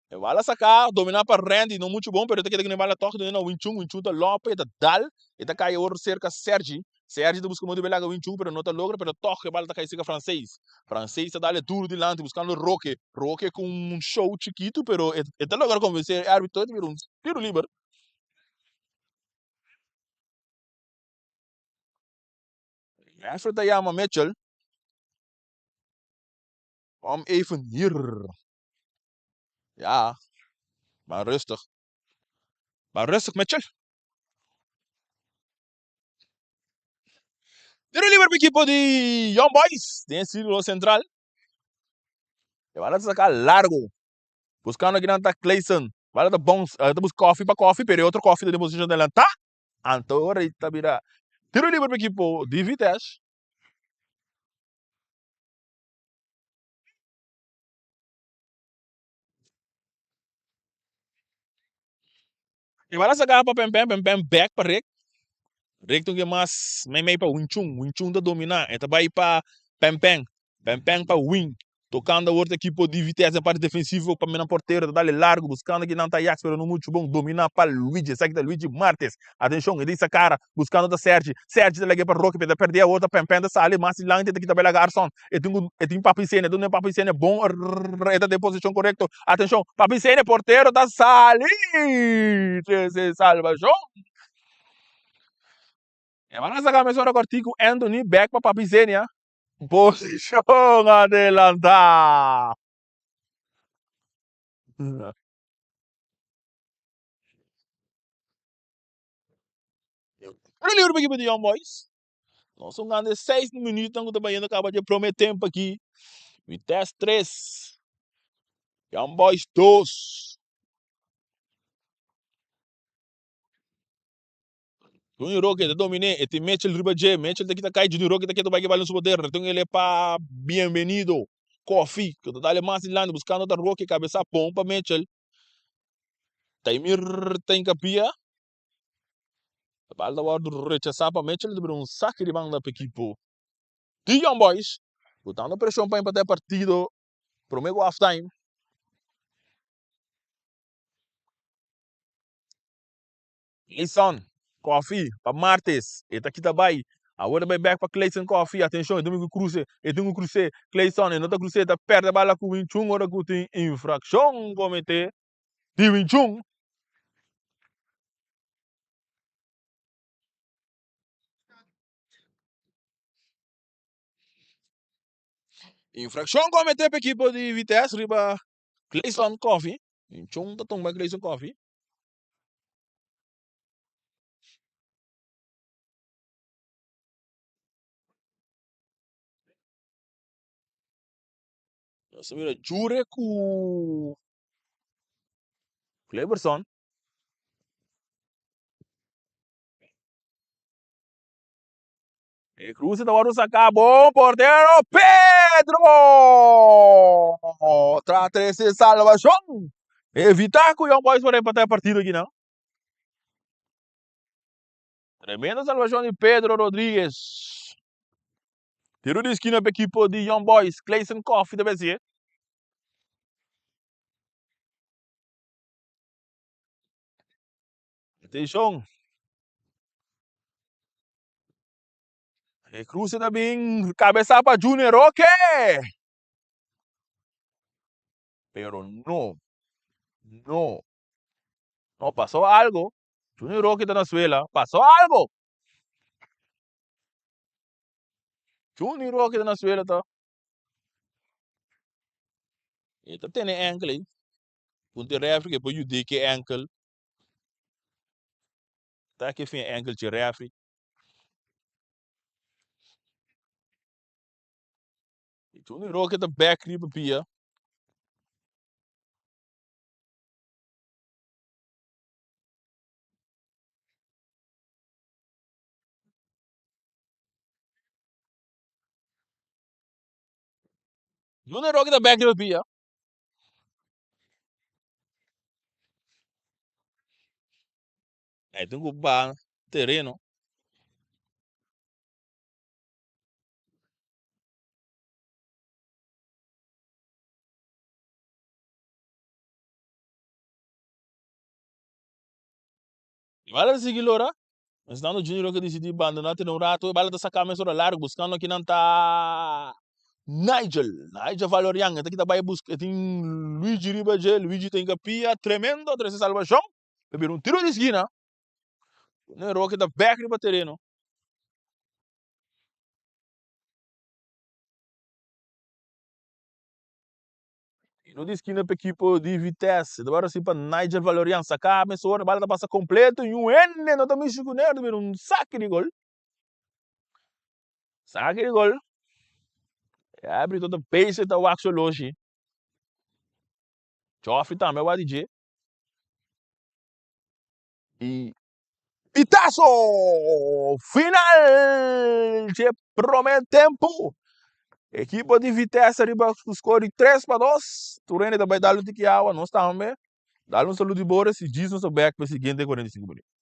Wala saka dominar para Randy não muito bom, pero tem que bala toque do Winchung tá Lope tá dal e tá cai outro cerca Sergi tá buscando belaga Winchung, pero não tá logra, pero toque bala tá cai cerca francês tá dale duro de lante buscando Roque com um show chiquito, pero tá logra convencer árbitro de vir um tiro livre. Alfred Yama Mitchell om even hier, ja, maar rustig Mitchell. Tiro livre para equipo de Young Boys, tem círculo central, e bala sacar largo. Buscando aqui na Clayson. Vale da bom, temos coffee, pero outro coffee da posição dela. Tá? Antora Itabira. Tiro livre para equipo de Vitesse. E vai lá sacar para Pem, back para Rick. Rick tem que mais, meio para Winchung da dominar. Então vai para Pem para Wing. Tocando a outra equipe de Vitesse na parte defensiva para mim na porteira, dar largo, buscando aqui não tá Yax, pero não muito bom, dominar para Luigi, segue da Luigi Martes, atenção, ele disse cara, buscando da Sergi tá ligado para Roque, para perder a outra, Pem da sale, mas lá tem que tabela Garson, e tem Papicene, não é Papicene bom, é da posição correta, atenção, Papicene, porteiro da sale, se salva, João. E vai sacar a mesma cortico, Anthony, back para Papicene, posição adelantada. Ele é o equipe de Young Boys. Nós somos ganhando 6 minutos, então também acaba de prometer aqui. Vitesse 3. Young Boys 2. Tony Roque, dominé, e tem Mitchell Ribaje, Mitchell daqui tá caindo, Tony Roque daqui tá vai no poder, então ele é para bem-vindo, Coffee, que tá dando mais lá, buscando outra Roque, cabeça pompa, Mitchell. Taimir tem capia, a bala vai rechaçar para Mitchell, de um saque de banda para a equipe de Young Boys, botando pressão para empatar partido, pro meio half-time. Clayson, Coffee, para Martes, eta aqui também. Agora vai back para Clayson Coffee, atenção, tem um cruze, Clayson, e não tá cruze, tá perde a bala com o Winchung, agora que tem infração cometer de Winchung. Infração cometer para a equipe de Vitesse, riba Clayson Coffee. Winchung tá tomando Clayson Coffee. Você vira Jure com Cleberson. E Cruz da hora sacar, bom porteiro, Pedro! Trata esse salvação. Evitar que o Young Boys para empatar a partida aqui, não? Tremenda salvação de Pedro Rodrigues. Tiro de esquina para a equipe de Young Boys, Clayson Coffee da BC. Atenção. E Cruz também, cabeça para Junior Roque. Pero no pasó algo. Junior Roque está na suela, pasó algo. Junior Roque está na suela, tá? Ele tem ankle aí. Punto refri que pode dizer que ankle. Tá que fim ankle de refri. Junior Roque tá back ali para pia. Junior Roque tá back ali para pia. Aí tem que ocupar terreno. E vai seguir lá. Mas não o Junior Roque decidiu abandonar tem um rato. Vai lá sacar mais hora largo buscando aqui não tá Nigel Valorian, até que tá vai buscar tem Luigi Ribaje, Luigi tem capia tremendo, três salvação. Beber um tiro de esquina. O Roque tá back ali para terreno. No de esquina para equipe de Vitesse. Agora sim para Nigel Valorian sacar, mas a bola passa completo e um N não também chegou nele, um saque de gol. Saque de gol. Abre todo o pace da Waxo hoje. Joffrey também o ADG. E Pitaço! Final de promete tempo. Equipe de Vitesse arriba com score de 3-2. Turene também dá luta que água, nós também. Dá um saludo de Boris e diz nosso back para o seguinte 45 minutos.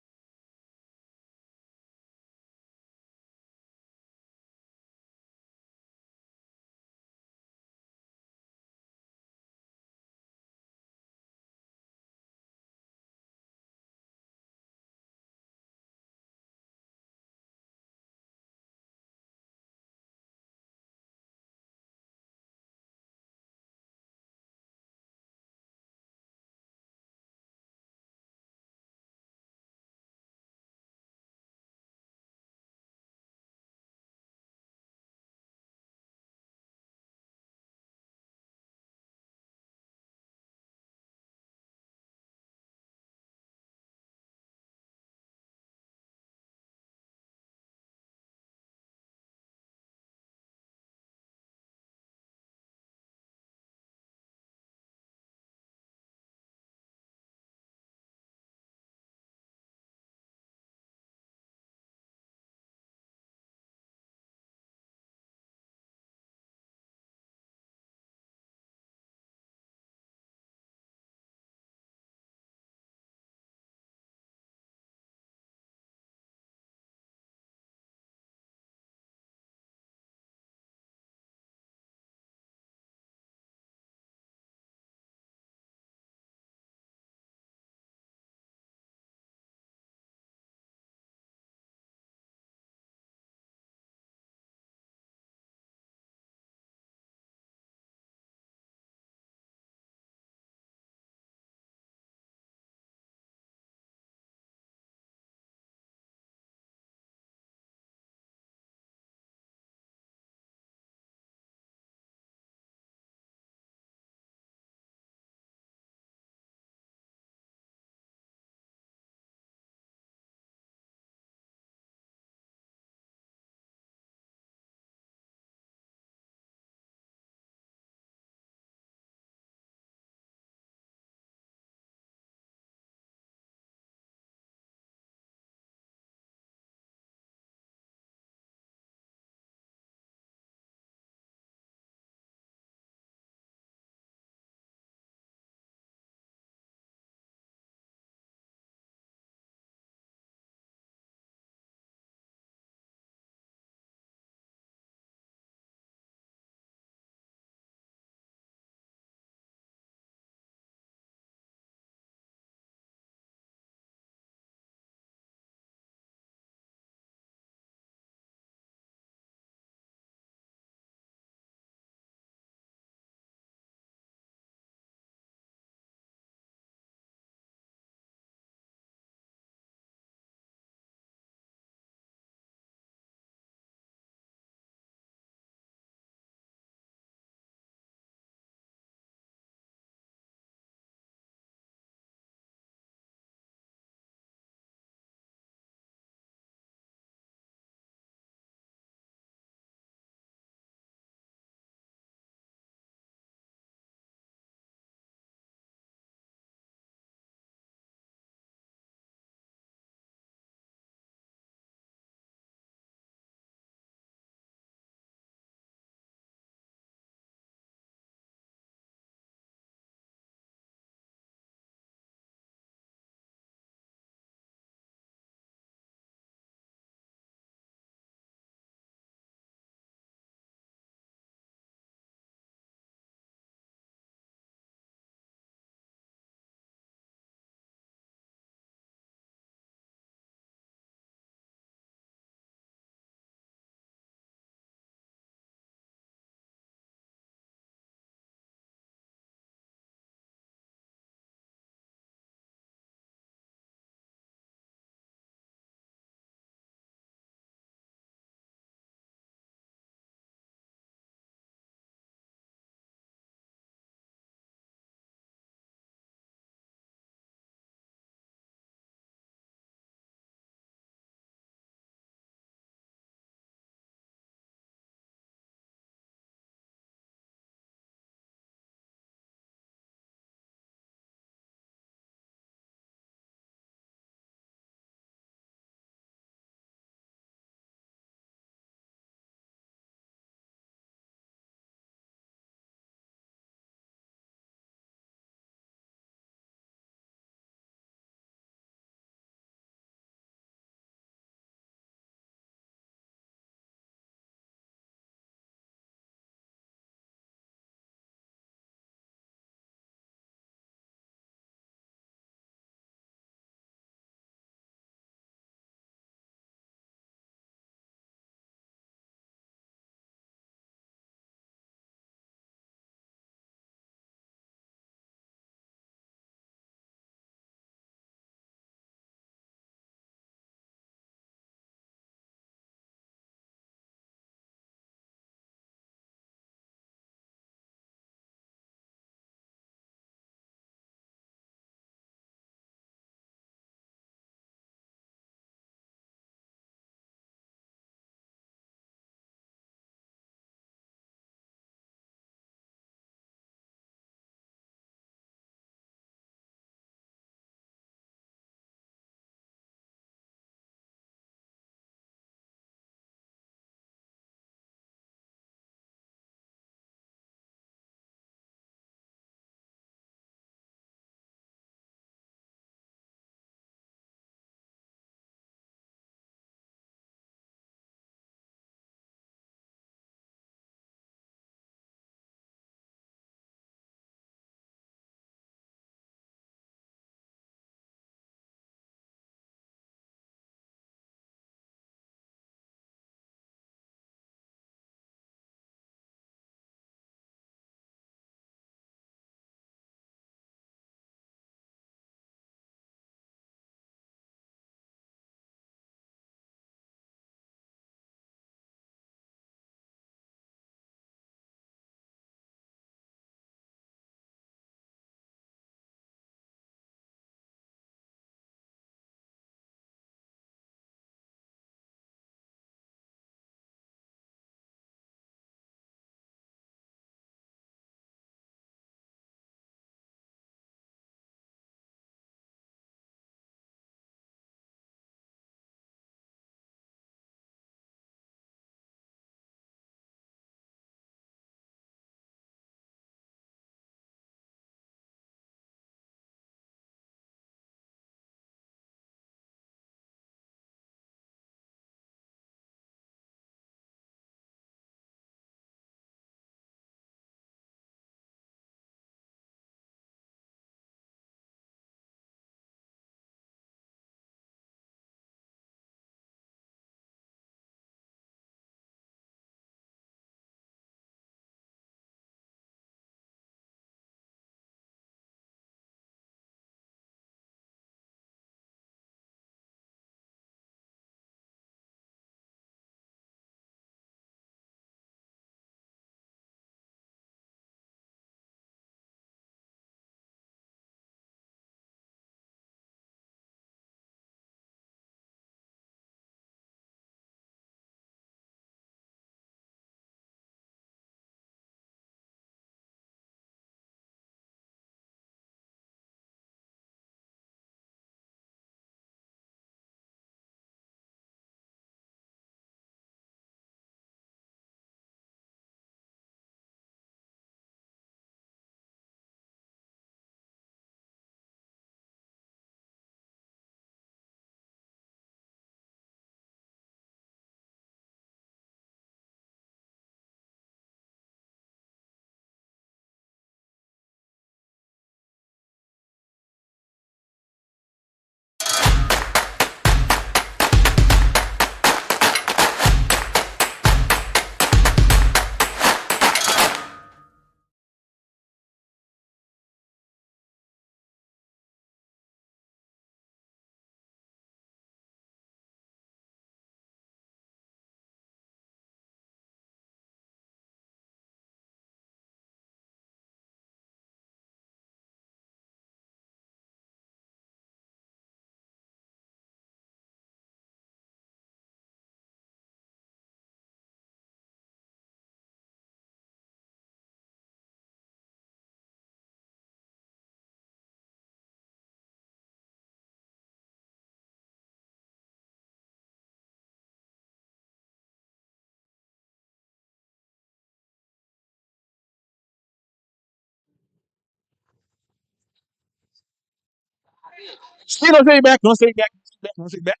Sí, no sei back, no sei back, no sei back, no sei back.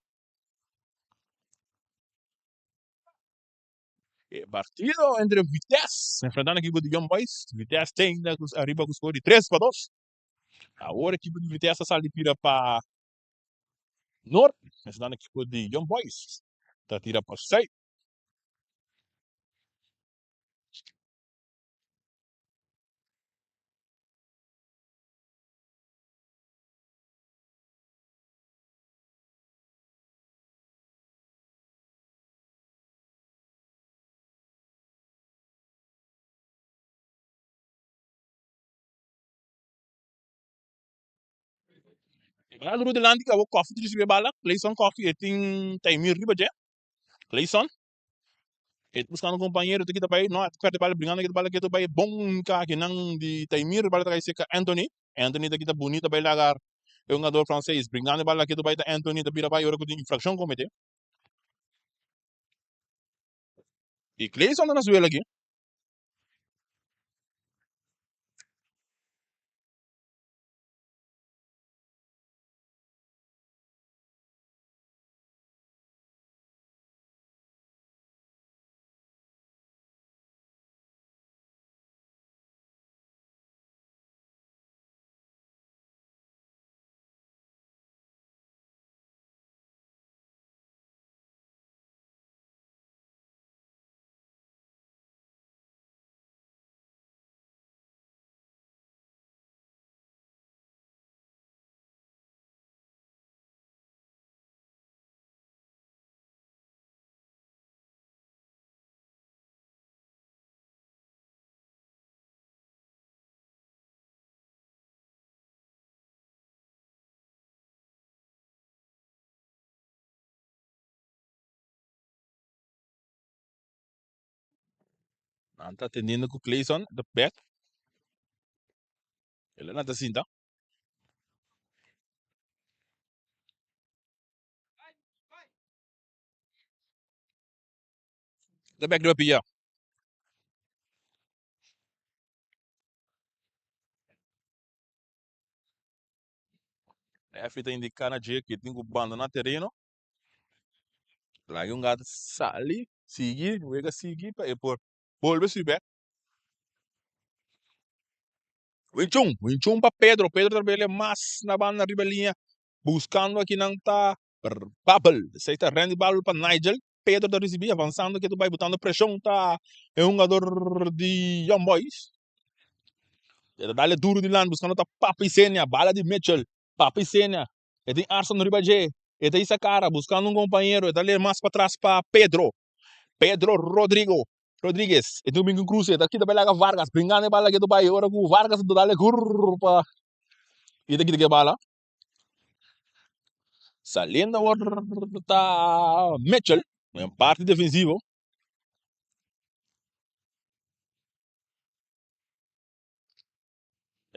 Partido entre Vitesse, enfrentando a equipe de Young Boys. Vitesse tem arriba com o score de 3-2. Agora a equipe de Vitesse sai de tira para Norte, enfrentando a equipe de Young Boys. Tá tira para 6. Mas o Rudelandi que o coffee de se bala, Clayson Coffee, tem Taimir riba je. Clayson, buscando um companheiro, tem que tá não, que bala brigando que bala que tá bom que não de Taimir, bala tá seca Anthony. Anthony tá que tá bonita vai lagar. É um jogador francês, brigando bala que tá Anthony tá vira vai hora que tem infração comete. E Clayson na suela aqui. Não tá atendendo com o Clayson, da back. Ele não tá assim, tá? Da back do Pia. É a fita indicando que tem que abandonar terreno. Lá um gato sali, seguir, vega seguir para por volver subir. Winchung para Pedro. Pedro trabalha mais na banda ribelinha, buscando aqui não tá Bubble. Você está rendendo balo para Nigel. Pedro está recebendo, avançando, que tu vai botando pressão, tá? É um jogador de Young Boys. Ele dá duro de lá, buscando tá Papi Senia, bala de Mitchell. Papi Senia. Ele tem Arson Ribajé. Ele tem essa cara, buscando um companheiro. Ele dá mais para trás para Pedro. Pedro Rodrigues. E Domingo Cruz, daqui da Belaga Vargas, brincando bala aqui do Bahia, agora com Vargas do Dale Curva. E daqui da bala. Saliendo agora tá Mitchell, em parte defensivo.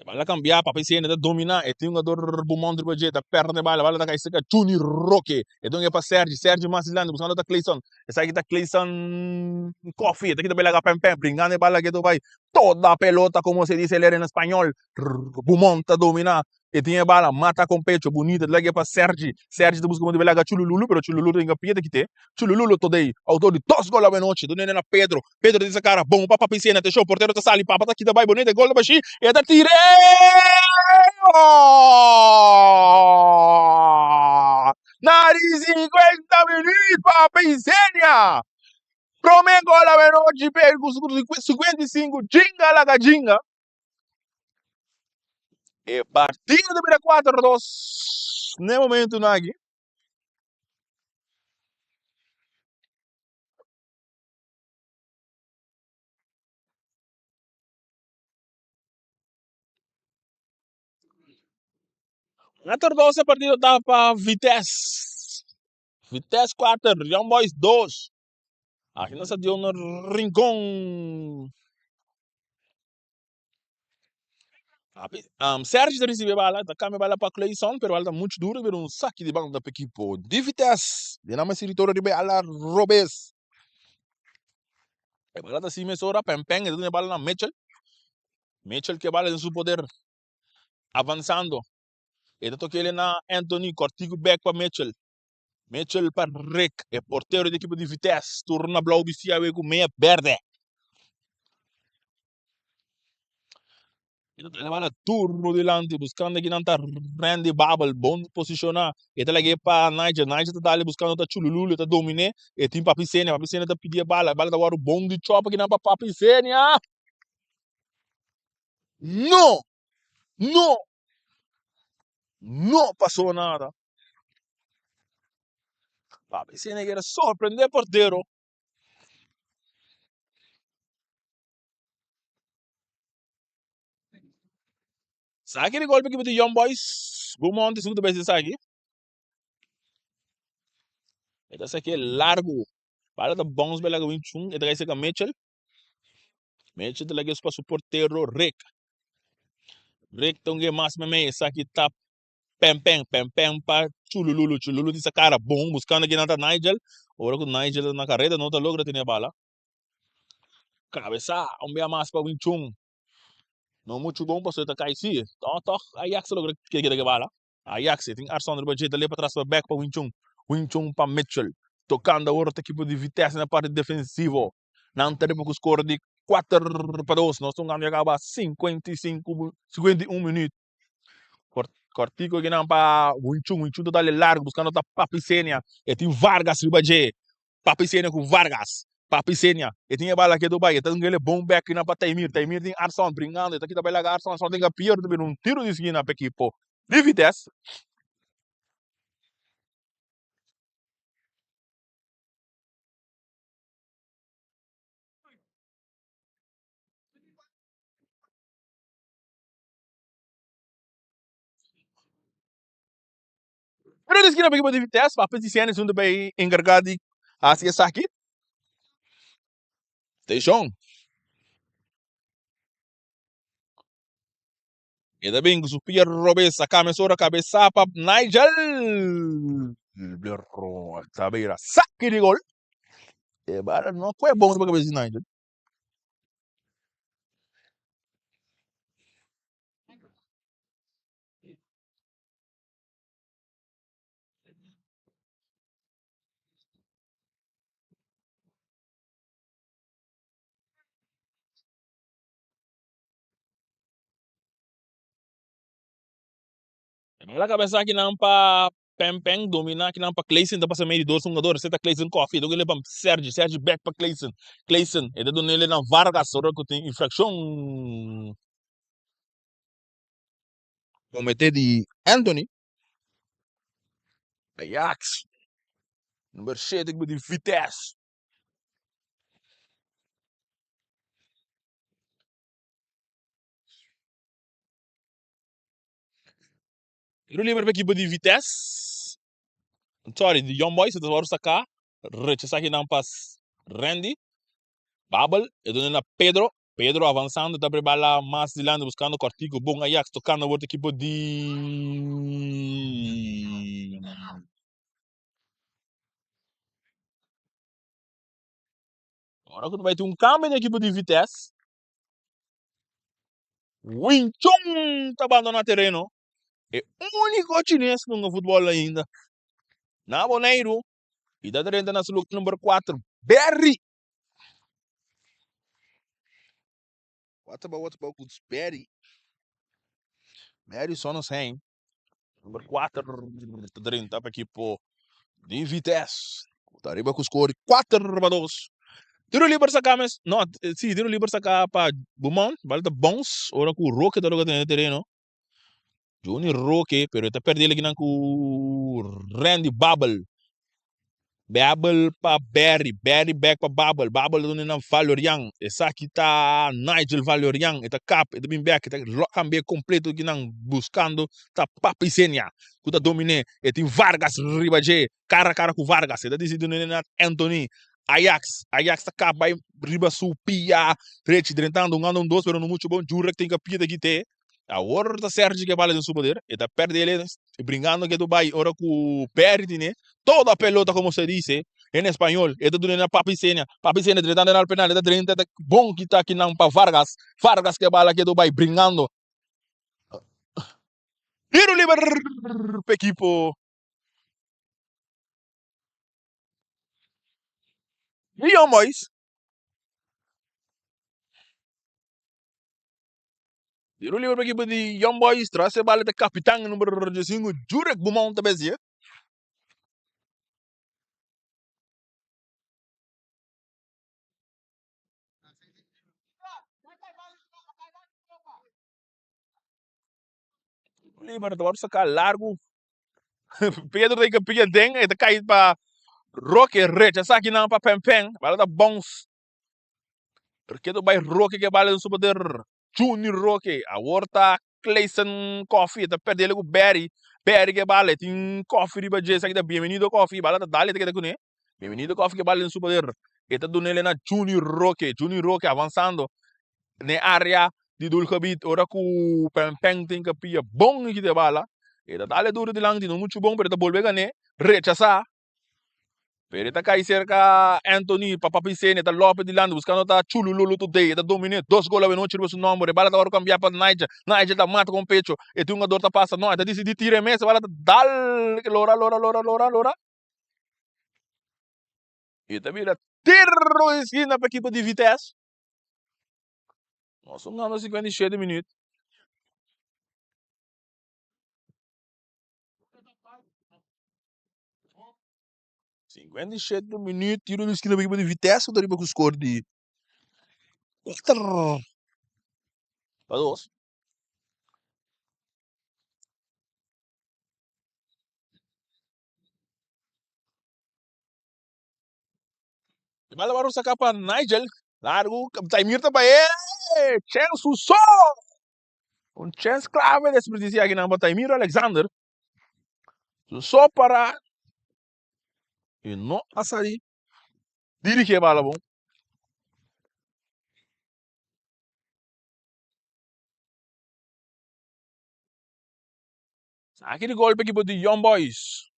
Bala cambiar para PC ainda dominar. E tem um jogador bumão de budget, perna de bala da caixa, Juni Roque. E então é para Sérgio Massilano, buscando da Clayson. Essa aqui tá Clayson Coffee, daqui da Belaga Pem Pem, brincando bala que tu vai. Toda a pelota, como se diz ele em espanhol. Bumão tá dominar. E tinha bala, mata com pecho, bonita, daqui para Sérgio. Sérgio tá buscando de Belaga Chulululu, pero Chulululu tem capita que tem. Chulululu today, autor de 2 gols a noite, do Nenena Pedro. Pedro diz cara, bom, papa piscina, deixou o porteiro tá sali, papa tá aqui da vai bonita, gol da baixi, e da tirei! Nari 50 minutos, papa piscina! Prome gol a noite, perco 55, jinga la jinga. E partida de 4-2, no momento, Nagi. Na terceira partida estava para Vitesse. Vitesse 4, Young Boys 2. Aqui nós deu no Rincón. Sérgio recebeu a bala, tá a bala para Clayson, pero ela tá muito duro, pero um saque de banda para equipo de Vitesse. De nome se retorna de bala Robes. A bala tá assim, mesora, pem, e a bala na Mitchell. Mitchell que a bala tem seu poder avançando. Ele toca ele na Anthony, cortigo back para Mitchell. Mitchell para Rick, é porteiro da equipe de Vitesse. Turna Blau BC aí com meia verde. Ele vai turno delante, buscando aqui não tá Randy Babel, bom posicionar. Ele leva para Nigel, Nigel tá ali buscando tá Chululu, tá domine. E tem Papicênia tá pedir a bala tá agora o bom de chop aqui não para Papicênia. Não, não, não passou nada. Papicênia quer surpreender porteiro. Sabe aquele golpe que o Young Boys, Beaumont, segundo vez isso aqui? Esse aqui é largo. Para da bons bela com 21, e daí você com Mitchell. Mitchell te leva para o porteiro Rick. Rick tem um máximo meio, isso aqui tá pem pem para Chululu desse cara bom, buscando aqui na Nigel. Ora com Nigel na carreira, não tá logra ter a bala. Cabeça, bem mais para 21. Não muito bom para você tá cair sim. Então, Ajax logra que bala. Ajax tem Arsenal budget ali para trás para back para 21. 21 para Mitchell. Tocando a outra equipe de Vitesse na parte defensiva. Não teremos o score de 4-2. Nós estamos a acabar 51 minutos. Cortico aqui não para Winchung tá ali largo, buscando a Papicênia. E tem Vargas Ribaje. Papicênia com Vargas. Papicênia. E tem a bala aqui do Bahia. Tem um bom back na para Taimir. Taimir tem Arson brincando. E tá aqui também lá Arson. Só tem que pior também um tiro de esquina para equipe de Vitesse. Pero de esquina para equipe de Vitesse. Papicênia são também encarregado de essa aqui. Station. E da bem, o Pierre Robes, a cabeça para Nigel. Sabeira, saque de gol. E bara não foi bom para a cabeça de Nigel. Ela cabeça que não para Pem dominar que não para Clayson, dá para ser meio de dois jogadores, você tá Clayson Coffee, então ele para Sérgio back para Clayson, ele dá nele na Vargas, só que tem infração cometer de Anthony, Ajax, número 7 de Vitesse. Ele livre para a equipe de Vitesse, sorry, de Young Boys, você vai sacar, rechaçar aqui não para Randy, Babel, e dando na Pedro. Pedro avançando, está para bala mais de lado, buscando Cortico, bom Ajax, tocando a outra equipe de... Agora quando vai ter um câmbio na equipe de Vitesse, Winchung está abandonando o terreno. É o único chinês no futebol ainda. Na Boneiro, e da direita na sua número 4, Berry. What about Berry? Berry só não sei. Número 4, tá para equipe de Vitesse. Tá arriba com o score 4-2. Tiro livre sacar, mas não, sim, tiro livre sacar para Beaumont, vale da bons, ora com o Roque da lugar no terreno. Johnny Roque, pero está perdendo aqui com Randy Babel. Babel para Berry back para Babel dono na Valorian. Essa aqui tá Nigel Valorian, está cap, está bem back, está cambia completo aqui não buscando, tá Papicênia, que tá domine, e tem Vargas Ribaje, cara a cara com Vargas, está decidindo na Anthony. Ajax tá cap, vai riba supia, rete, drentando um ano, dois, pero não muito bom, jura que tem que pia daqui ter. A outra Sérgio que vale do seu poder, e tá perto dele, brincando que Dubai, ora com o Perdi, né? Toda a pelota, como se diz, em espanhol, é tudo na Papicênia, tratando na penal, é 30, bom que tá aqui não para Vargas que bala que Dubai, brincando. Tiro livre para equipo de Young Boys. Tiro livre para equipo de Young Boys. Traz a bola de capitão número 15, Jurek Bumão também. Livre, agora sacar largo. Pedro tem que pegar dentro, ele cai para Roque Recha, aqui não para Pempeng, bala da bons. Porque do bairro Roque que bala do super Junior Roque, a Horta Clayson Coffee, tá perdendo com Barry, Barry que bala, tem coffee riba Jess aqui da Bem-vindo Coffee, bala da Dali que tá com ele. Bem-vindo Coffee que bala do super. Eta do nele na Junior Roque avançando na área de Dulcabit, ora com o Pempeng tem que pia bom aqui de bala. Eta dale duro de lang, não muito bom, pero tá bolbega né, rechazar. Pero tá cai cerca Anthony, Papapicene, tá Lopes de Lando, buscando tá Chulululu today, tá domine, 2 gols a noite, o nome, bala tá agora cambiar para Niger tá mata com o pecho, e tu um jogador tá passa, não, tá decidido tirar mesa, bala tá dal, lora. E tá vira tiro esquina para equipe de Vitesse. Nós somos nos 57 minutos. 57 minutos, tiro de esquina para equipe de Vitesse, tá riba com o score de 4 para 2. Bala baru sacar para Nigel, largo, Taimir tá para ele, Chelsea só! Um chance clave desse precisar aqui na Taimir Alexander, só para e não assari, dirige a bala bom. Aquele golpe aqui de Young Boys.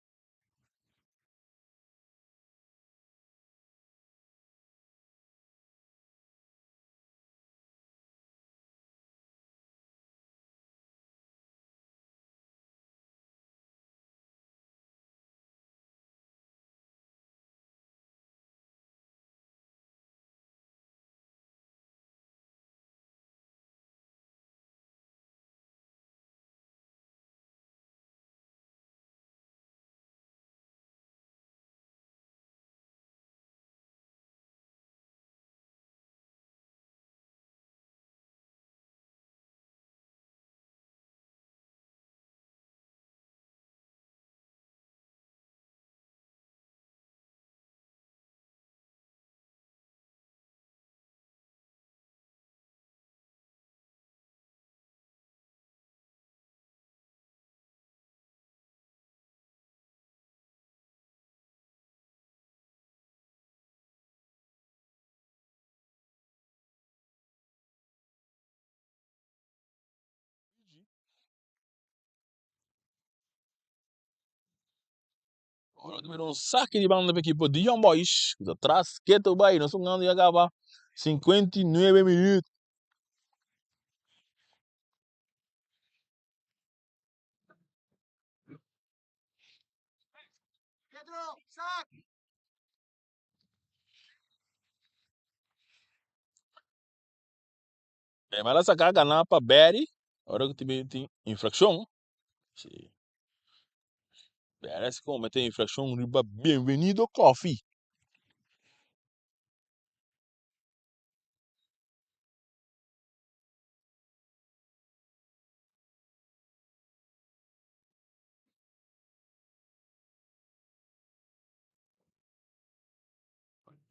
Agora tiveram um saque de banda para a equipe de Young Boys. Atrás, quieto vai, nós estamos ganhando e acaba 59 minutos. Pedro, saque! É, mas ela sacar ganhar para Barry, agora que tem infração. Parece que cometeu infração, riba bem-vindo Coffee.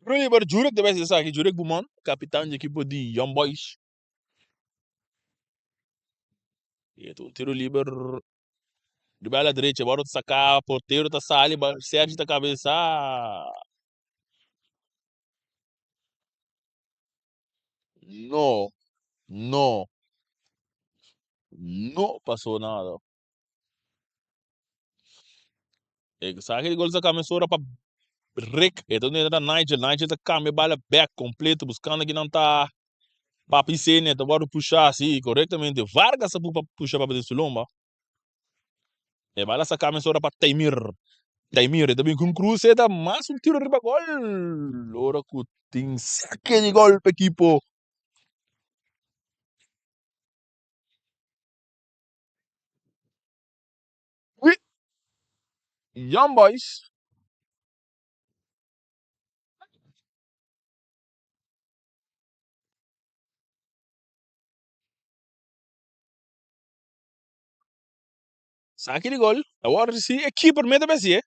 Riba Jurek deve ser aqui, Jurek Bumon, capitão de equipe de Young Boys. E tu tiro livre de bala direita, bora sacar, porteiro tá sali, Sérgio tá cabeça. No, no, não passou nada. Sabe aquele gol da começou para Rick, então era Nigel tá câmbio bala back completo, buscando que não tá para piscina, tá bora puxar assim, corretamente. Vargas para puxar para desse lomba. E vai lá sacar a hora para Taimir. Taimir, também com cruzeta, mais um tiro de gol. Ora que tem saque de gol para equipo. Ui, Young Boys. Saque de gol. Agora sim, equipe meio da BC.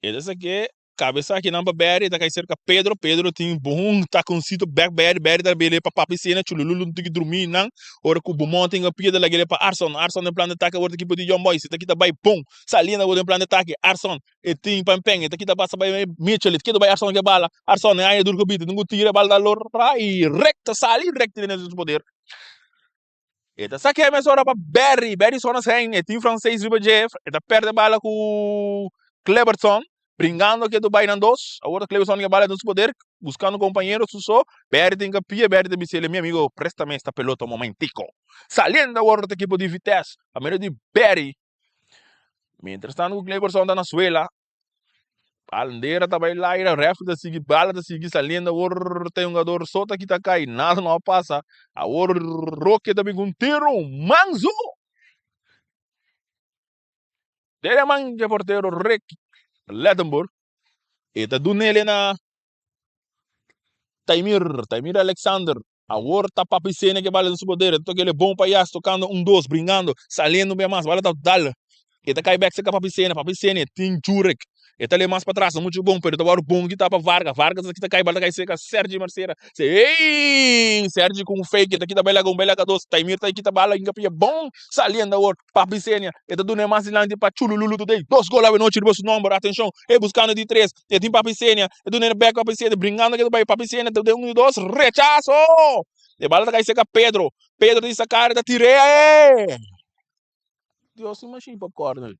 Ele aqui, cabeça aqui na Berry, tá cerca Pedro, Pedro tem bom, tá com sítio back Berry da beleza para papicina, chululu, não tem que dormir, não. Ora que o Bumon tem a pia da lagueira para Arson no plano de ataque, agora aqui pode Young Boys, tá aqui tá vai pum, salina no plano de ataque, Arson, e tem Pampeng, tá aqui tá passa vai Mitchell, aqui tá vai Arson que bala, Arson, aí duro que bita, não tira a bala da lora e recta, sali, recta nesse poder. Ita sa que é mais hora para Berry só nas tem tem francês riba Jeff, ita perde a bala com Cleberson, brincando que do Bainan dos, agora Cleberson que bala dos poder, buscando companheiro só, Berry tem que pia, Berry tem que meu amigo, préstame esta pelota um momentico. Saliendo agora do equipo de Vitesse, a menos de Berry, mientras tanto Cleberson está na suela, Bandeira tá vai lá, ref da seguir, bala da seguir, saliendo, agora tem um jogador solta que tá caindo, nada não passa, agora Roque também com um tiro, Manzo, dele mangia porteiro Rick Lettenburg. E tá do nele na Taimir Alexander. Agora tá papicena que vale do poder. Então ele é bom para ir tocando dois, brincando, saliendo bem mais, vale tá dal. E tá cai back se papicena, tem Jurek. E tá ali mais para trás, muito bom, pero tá agora bom que tá para Vargas aqui tá cai, bala cai seca, Sérgio Marceira. Ei, Sérgio com fake, tá aqui tá bela com bela dois, Taimir tá aqui tá bala, engapia bom, saliendo agora, papicena. E tá do mais lante para Chulululu today. Dois gols à noite, o número, atenção, e buscando de três, e tem papicena, e do back papicena, brincando que do vai papicena, tu deu e dois, rechaço! E bala tá cai seca Pedro. Pedro disse a cara, tá tirei! Deus, imagina para corner.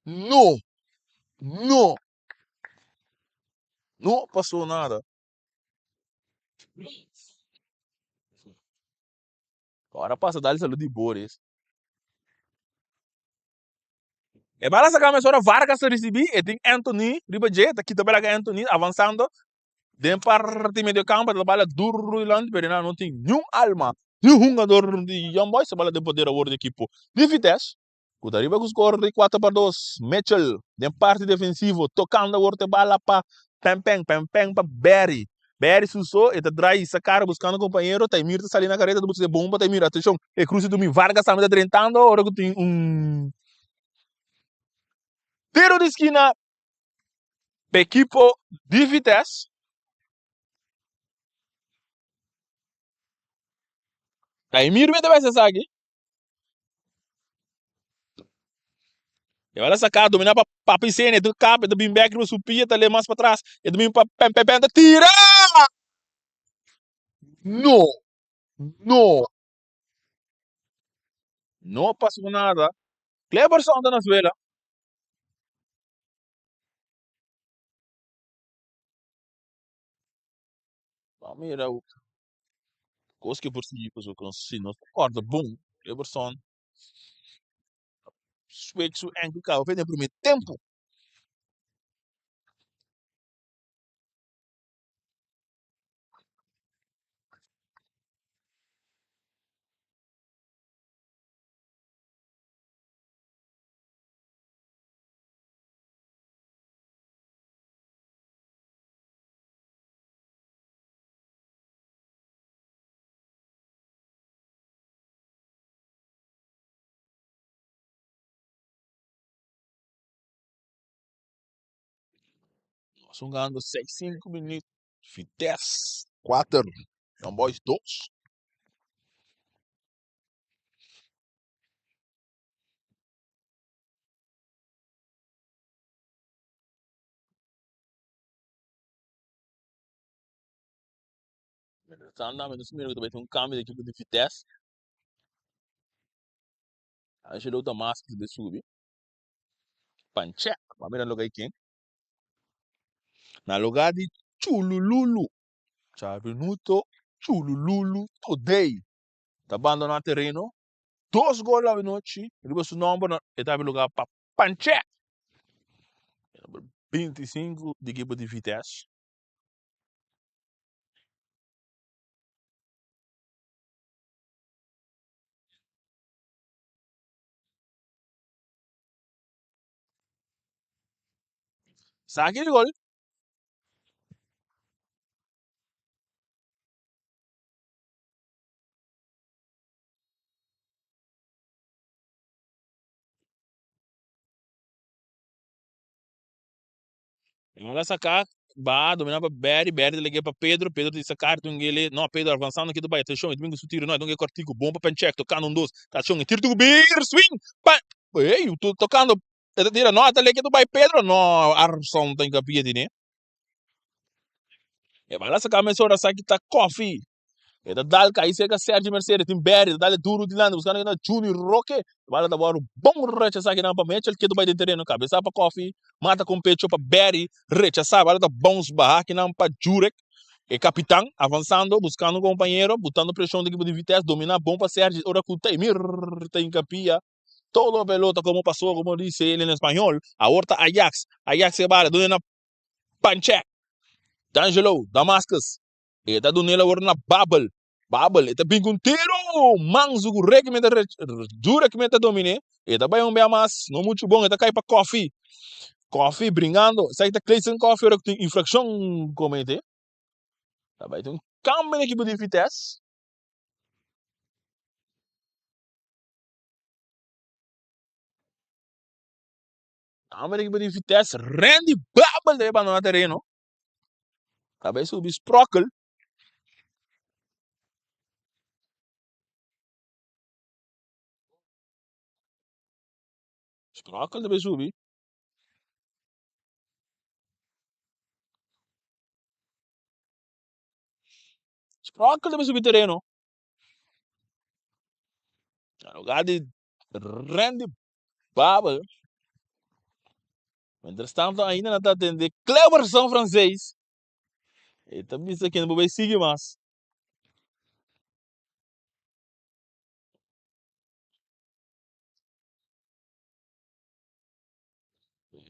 No, no, não passou nada. Agora passa a dar saúde de Boris. E para essa câmera, Vargas recebi, e tem Anthony, Ribajet, aqui também é Anthony, avançando. Den parte meio campo, a bola duro e lento, mas não tem nenhum alma, nenhum jogador de Young Boys, a bola de poder a de equipo de Vitesse. O Dariba com score de 4-2, Mitchell, den parte defensivo, tocando a outra bola para Pempeng para Berry. Berry susou, e trai essa cara buscando companheiro, Taimir tá saindo na careta do de bomba, Taimir, atenção, e cruze do Vargas também tá tentando, agora que tem tiro de esquina, equipo de Vitesse. Taimir me deve ser aqui. E olha essa cara, dominar para piscina, do cabo, do bimbeck, do supia, tá ali mais para trás, e do bim para pem, tira! No, no, não passou nada. Cleberson anda na suela. Mira, o coisa que por si, coisa que se não acorda, bom. Cleberson, switch su angle, carro, vem no primeiro tempo. Nós estamos ganhando 6-5 minutos. Vitesse, 4. Young Boys 2. Tá andando nesse minuto, vai ter um câmbio da equipe de Vitesse. A gente deu o máscara de subir. Pancheck, vamos ver no lugar aqui. Na lugar de Chulululu. Ci ha venuto Chulululu today. Tá abandonando o terreno. 2 gols lá noite. Depois o número estava lugar para Panché. 25 de equipe de Vitesse. Sabe aquele gol? Ela sacar, bah, dominar para Berry liguei para Pedro disse sacar, ele, não, Pedro avançando aqui do bairro, tá show, domingo tiro, não, então cortico, bom para Panché, tocando um dos, tá show, tiro do beer, swing, pá, ei, eu tô tocando, tira, não, tá ali aqui do bairro Pedro, não, Arson tem capia de né? E vai lá sacar, mas ora sabe que tá coffee. Eda dal kai sega Sergio Mercedes tim Berry dale duro di lando buscando na Junior Roque vale da bora bom rechaçar que não para Mitchell que do vai de terreno cabeça para Coffee mata com pecho para Berry rechaçar vale da bons barra que não para Jurek e capitão avançando buscando um companheiro botando pressão do equipe de Vitesse domina bom para Sergio ora com Teimir tem capia todo a pelota como passou como disse ele em espanhol a horta Ajax se vale dona Panchek D'Angelo, Damascus. Eta do nela na Babel. Eta pingunteiro. Manzo reg meta jura que meta domine. Eta vai um bem mais. Não muito bom. Eta cai para Coffee. Coffee brincando. Sai da Clayton Coffee ora que tem infração comete. Tá vai ter um cambio na equipe de Vitesse. Cambio na equipe de Vitesse. Randy Babel deve abandonar o terreno. Tá vai subir Sprockle. Sprockle deve subir. Sprockle deve subir terreno. No lugar de Randy Babel. Entretanto, ainda não está a atender. Cleberson francês. E também isso aqui não vai seguir mais.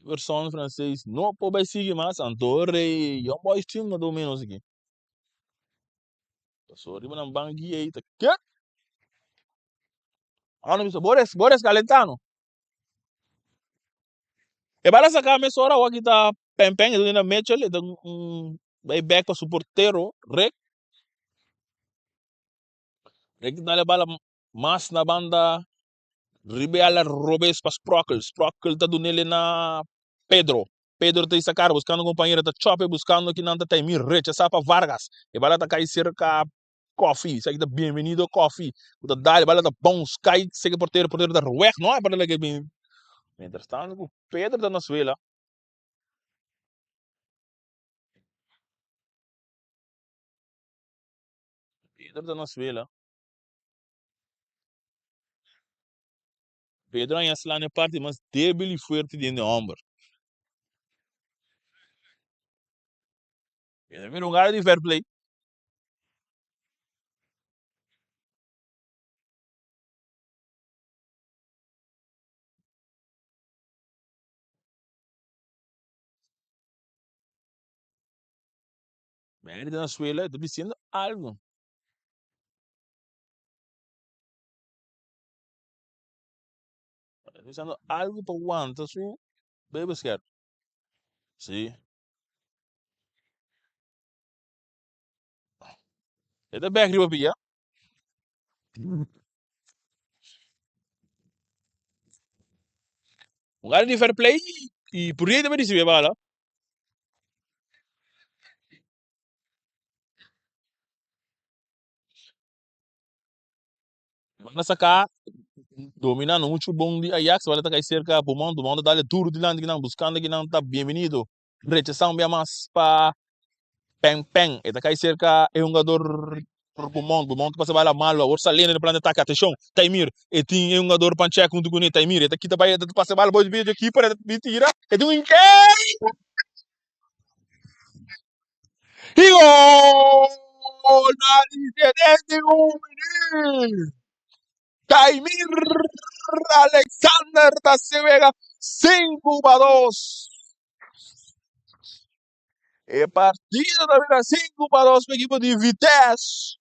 Versão francês. Não pode seguir mais. Antore. E um boy time não domina isso aqui. Sorry, mas não bangi aí. Que? Ah, não, Boris Calentano. E para sacar a minha hora, o aqui tá pempeng. Ele na Mitchell. Ele vai back para suportero. Rek dá a bala mais na banda. Ribeala Robes para Sprockle. Sprockle tá do nele na Pedro. Pedro tem sacar buscando um companheiro da Chopper, buscando que não tem mil rechaçar para Vargas. E bala tá cair cerca Coffee. Isso aqui tá bem-vindo Coffee. O da Dali, bala tá bom. Sky, segue porteiro da Ruech. Não é para ele que bem. Entretanto, o Pedro tá na suela. Pedro tá na suela. Pedro é essa lá na parte mais débil e forte de ombro. Ele é um lugar de fair play. Ele tá na suela, tá dizendo algo. Tá dizendo algo para o aguentar su bebê certo. Sim. Ele é bem arriba, pia. Um cara de fair play e por aí também recebe bala. Mas nessa cá, dominando muito bom de Ajax, vale tá cair cerca do mundo dá duro de lá, que não buscando que não tá bem-vindo. Rechação bem mais para Pen. E tá cair cerca é um jogador por mundo passa bala mal, o orçalene no plano de ataque, atenção, Taimir, e tem um jogador pancheco junto com ele, Taimir, e tá aqui também, passa bala, boa de vídeo aqui, para tira, e tem um inteiro! E gol! Na 71 minutos! Taimir Alexander da Silveira 5-2. E partida da vida 5-2 para a equipa de Vitesse.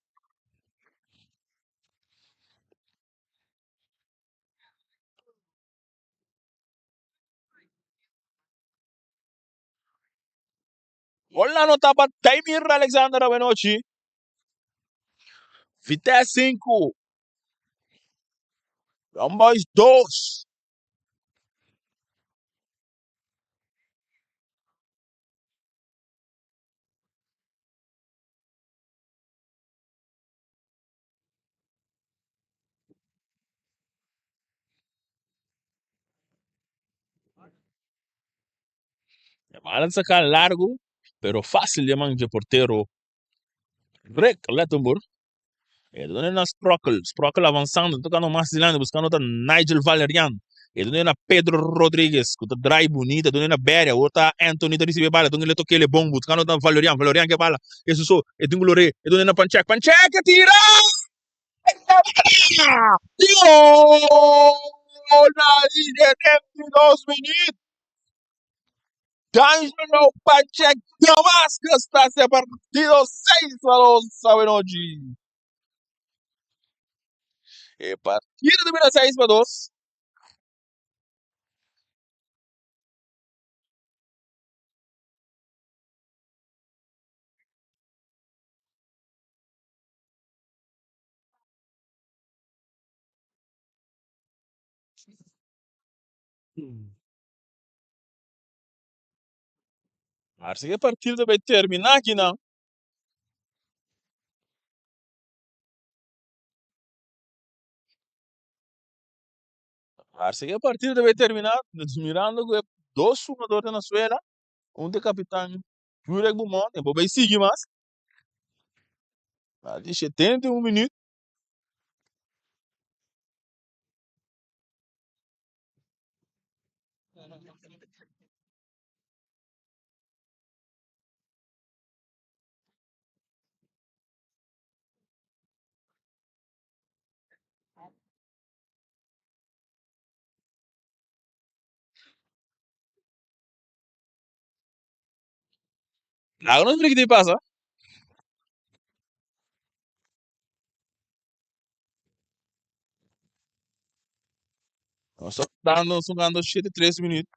Olha a nota para Taimir Alexander da noite. Vitesse 5. Boys 2. Balança cá largo, pero fácil de manjar porteiro. Greg Lettenburg. Ele não é na Sprockle avançando, tocando mais Zilândia, buscando outra Nigel Valerian. Ele não é na Pedro Rodrigues, com o drive bonita, ele não é na Béria, outra Anthony, ele recebe bala, ele toca ele bom, buscando outra Valerian que bala. Isso só, ele tem glória, ele não é na Panchek, tira! Gol! Na linha de 2 minutos. D'Angelo Panchek Damascus está se partido 6-2, sabe onde? E partida de 6-2. Acho que a partida vai terminar aqui, não? Acho que a partida vai terminar mirando que 2 jogadores da Venezuela, de capitão Jurek Beaumont, depois vai seguir mais. Ali 71 minutos. Agora não sei o que passa. Nós só dando 7 minutos.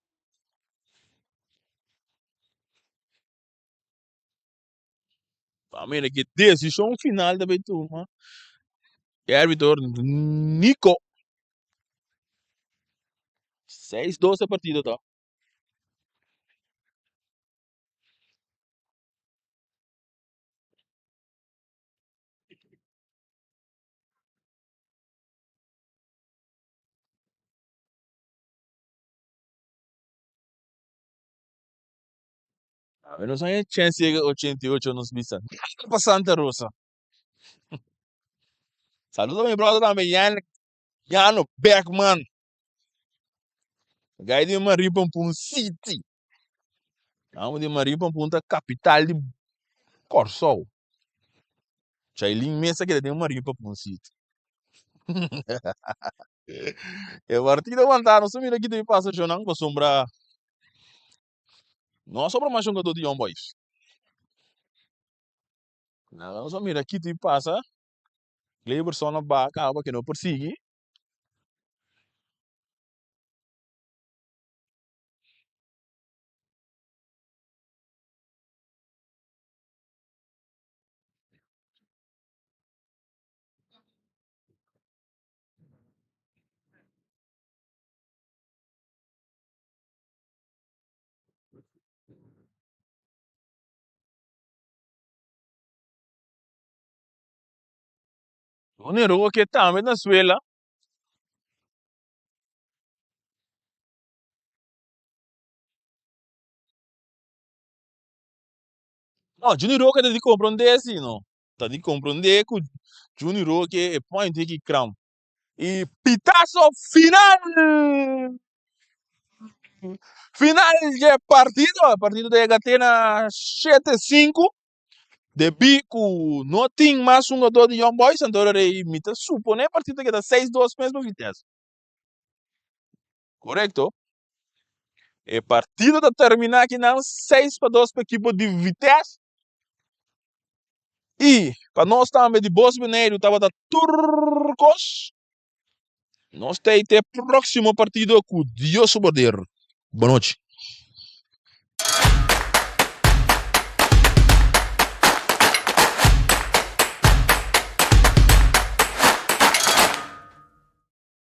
Para mim, que decisão final da turma. E árbitro Nico. 6-2 a partida, tá? Não sei a chance de 88 nos bisa. Para Santa Rosa. Saludos a meu brother também, Jano Bergman. Gai de Maripampum City. Vamos de Maripampum, a capital de Corsol. Chailin Mesa que tem Maripampum City. E a partida aguentaram, só mira aqui tem passa Jonang para sombra. Não sobra mais jogador de Young Boys. Não, só mira aqui tem passa. Cleberson na baca, acaba que não persegue. O Nero que tá, mas na Suela. No, Junior Roque tá de compreender assim, não. Tá de compreender que o Junior Roque é point que cram. E pitaço final! Final de partido, a partido de Gatena 7-5. De bico, não tem mais um jogador de Young Boys, então ele imita supone a partida que dá 6-2 mesmo Vitesse. Correto? E partida da terminar aqui não 6-2 para a equipe de Vitesse. E para nós também de Bos Mineiro, estava da Turcos. Nós temos até próximo partido com Deus Bordeiro. Boa noite.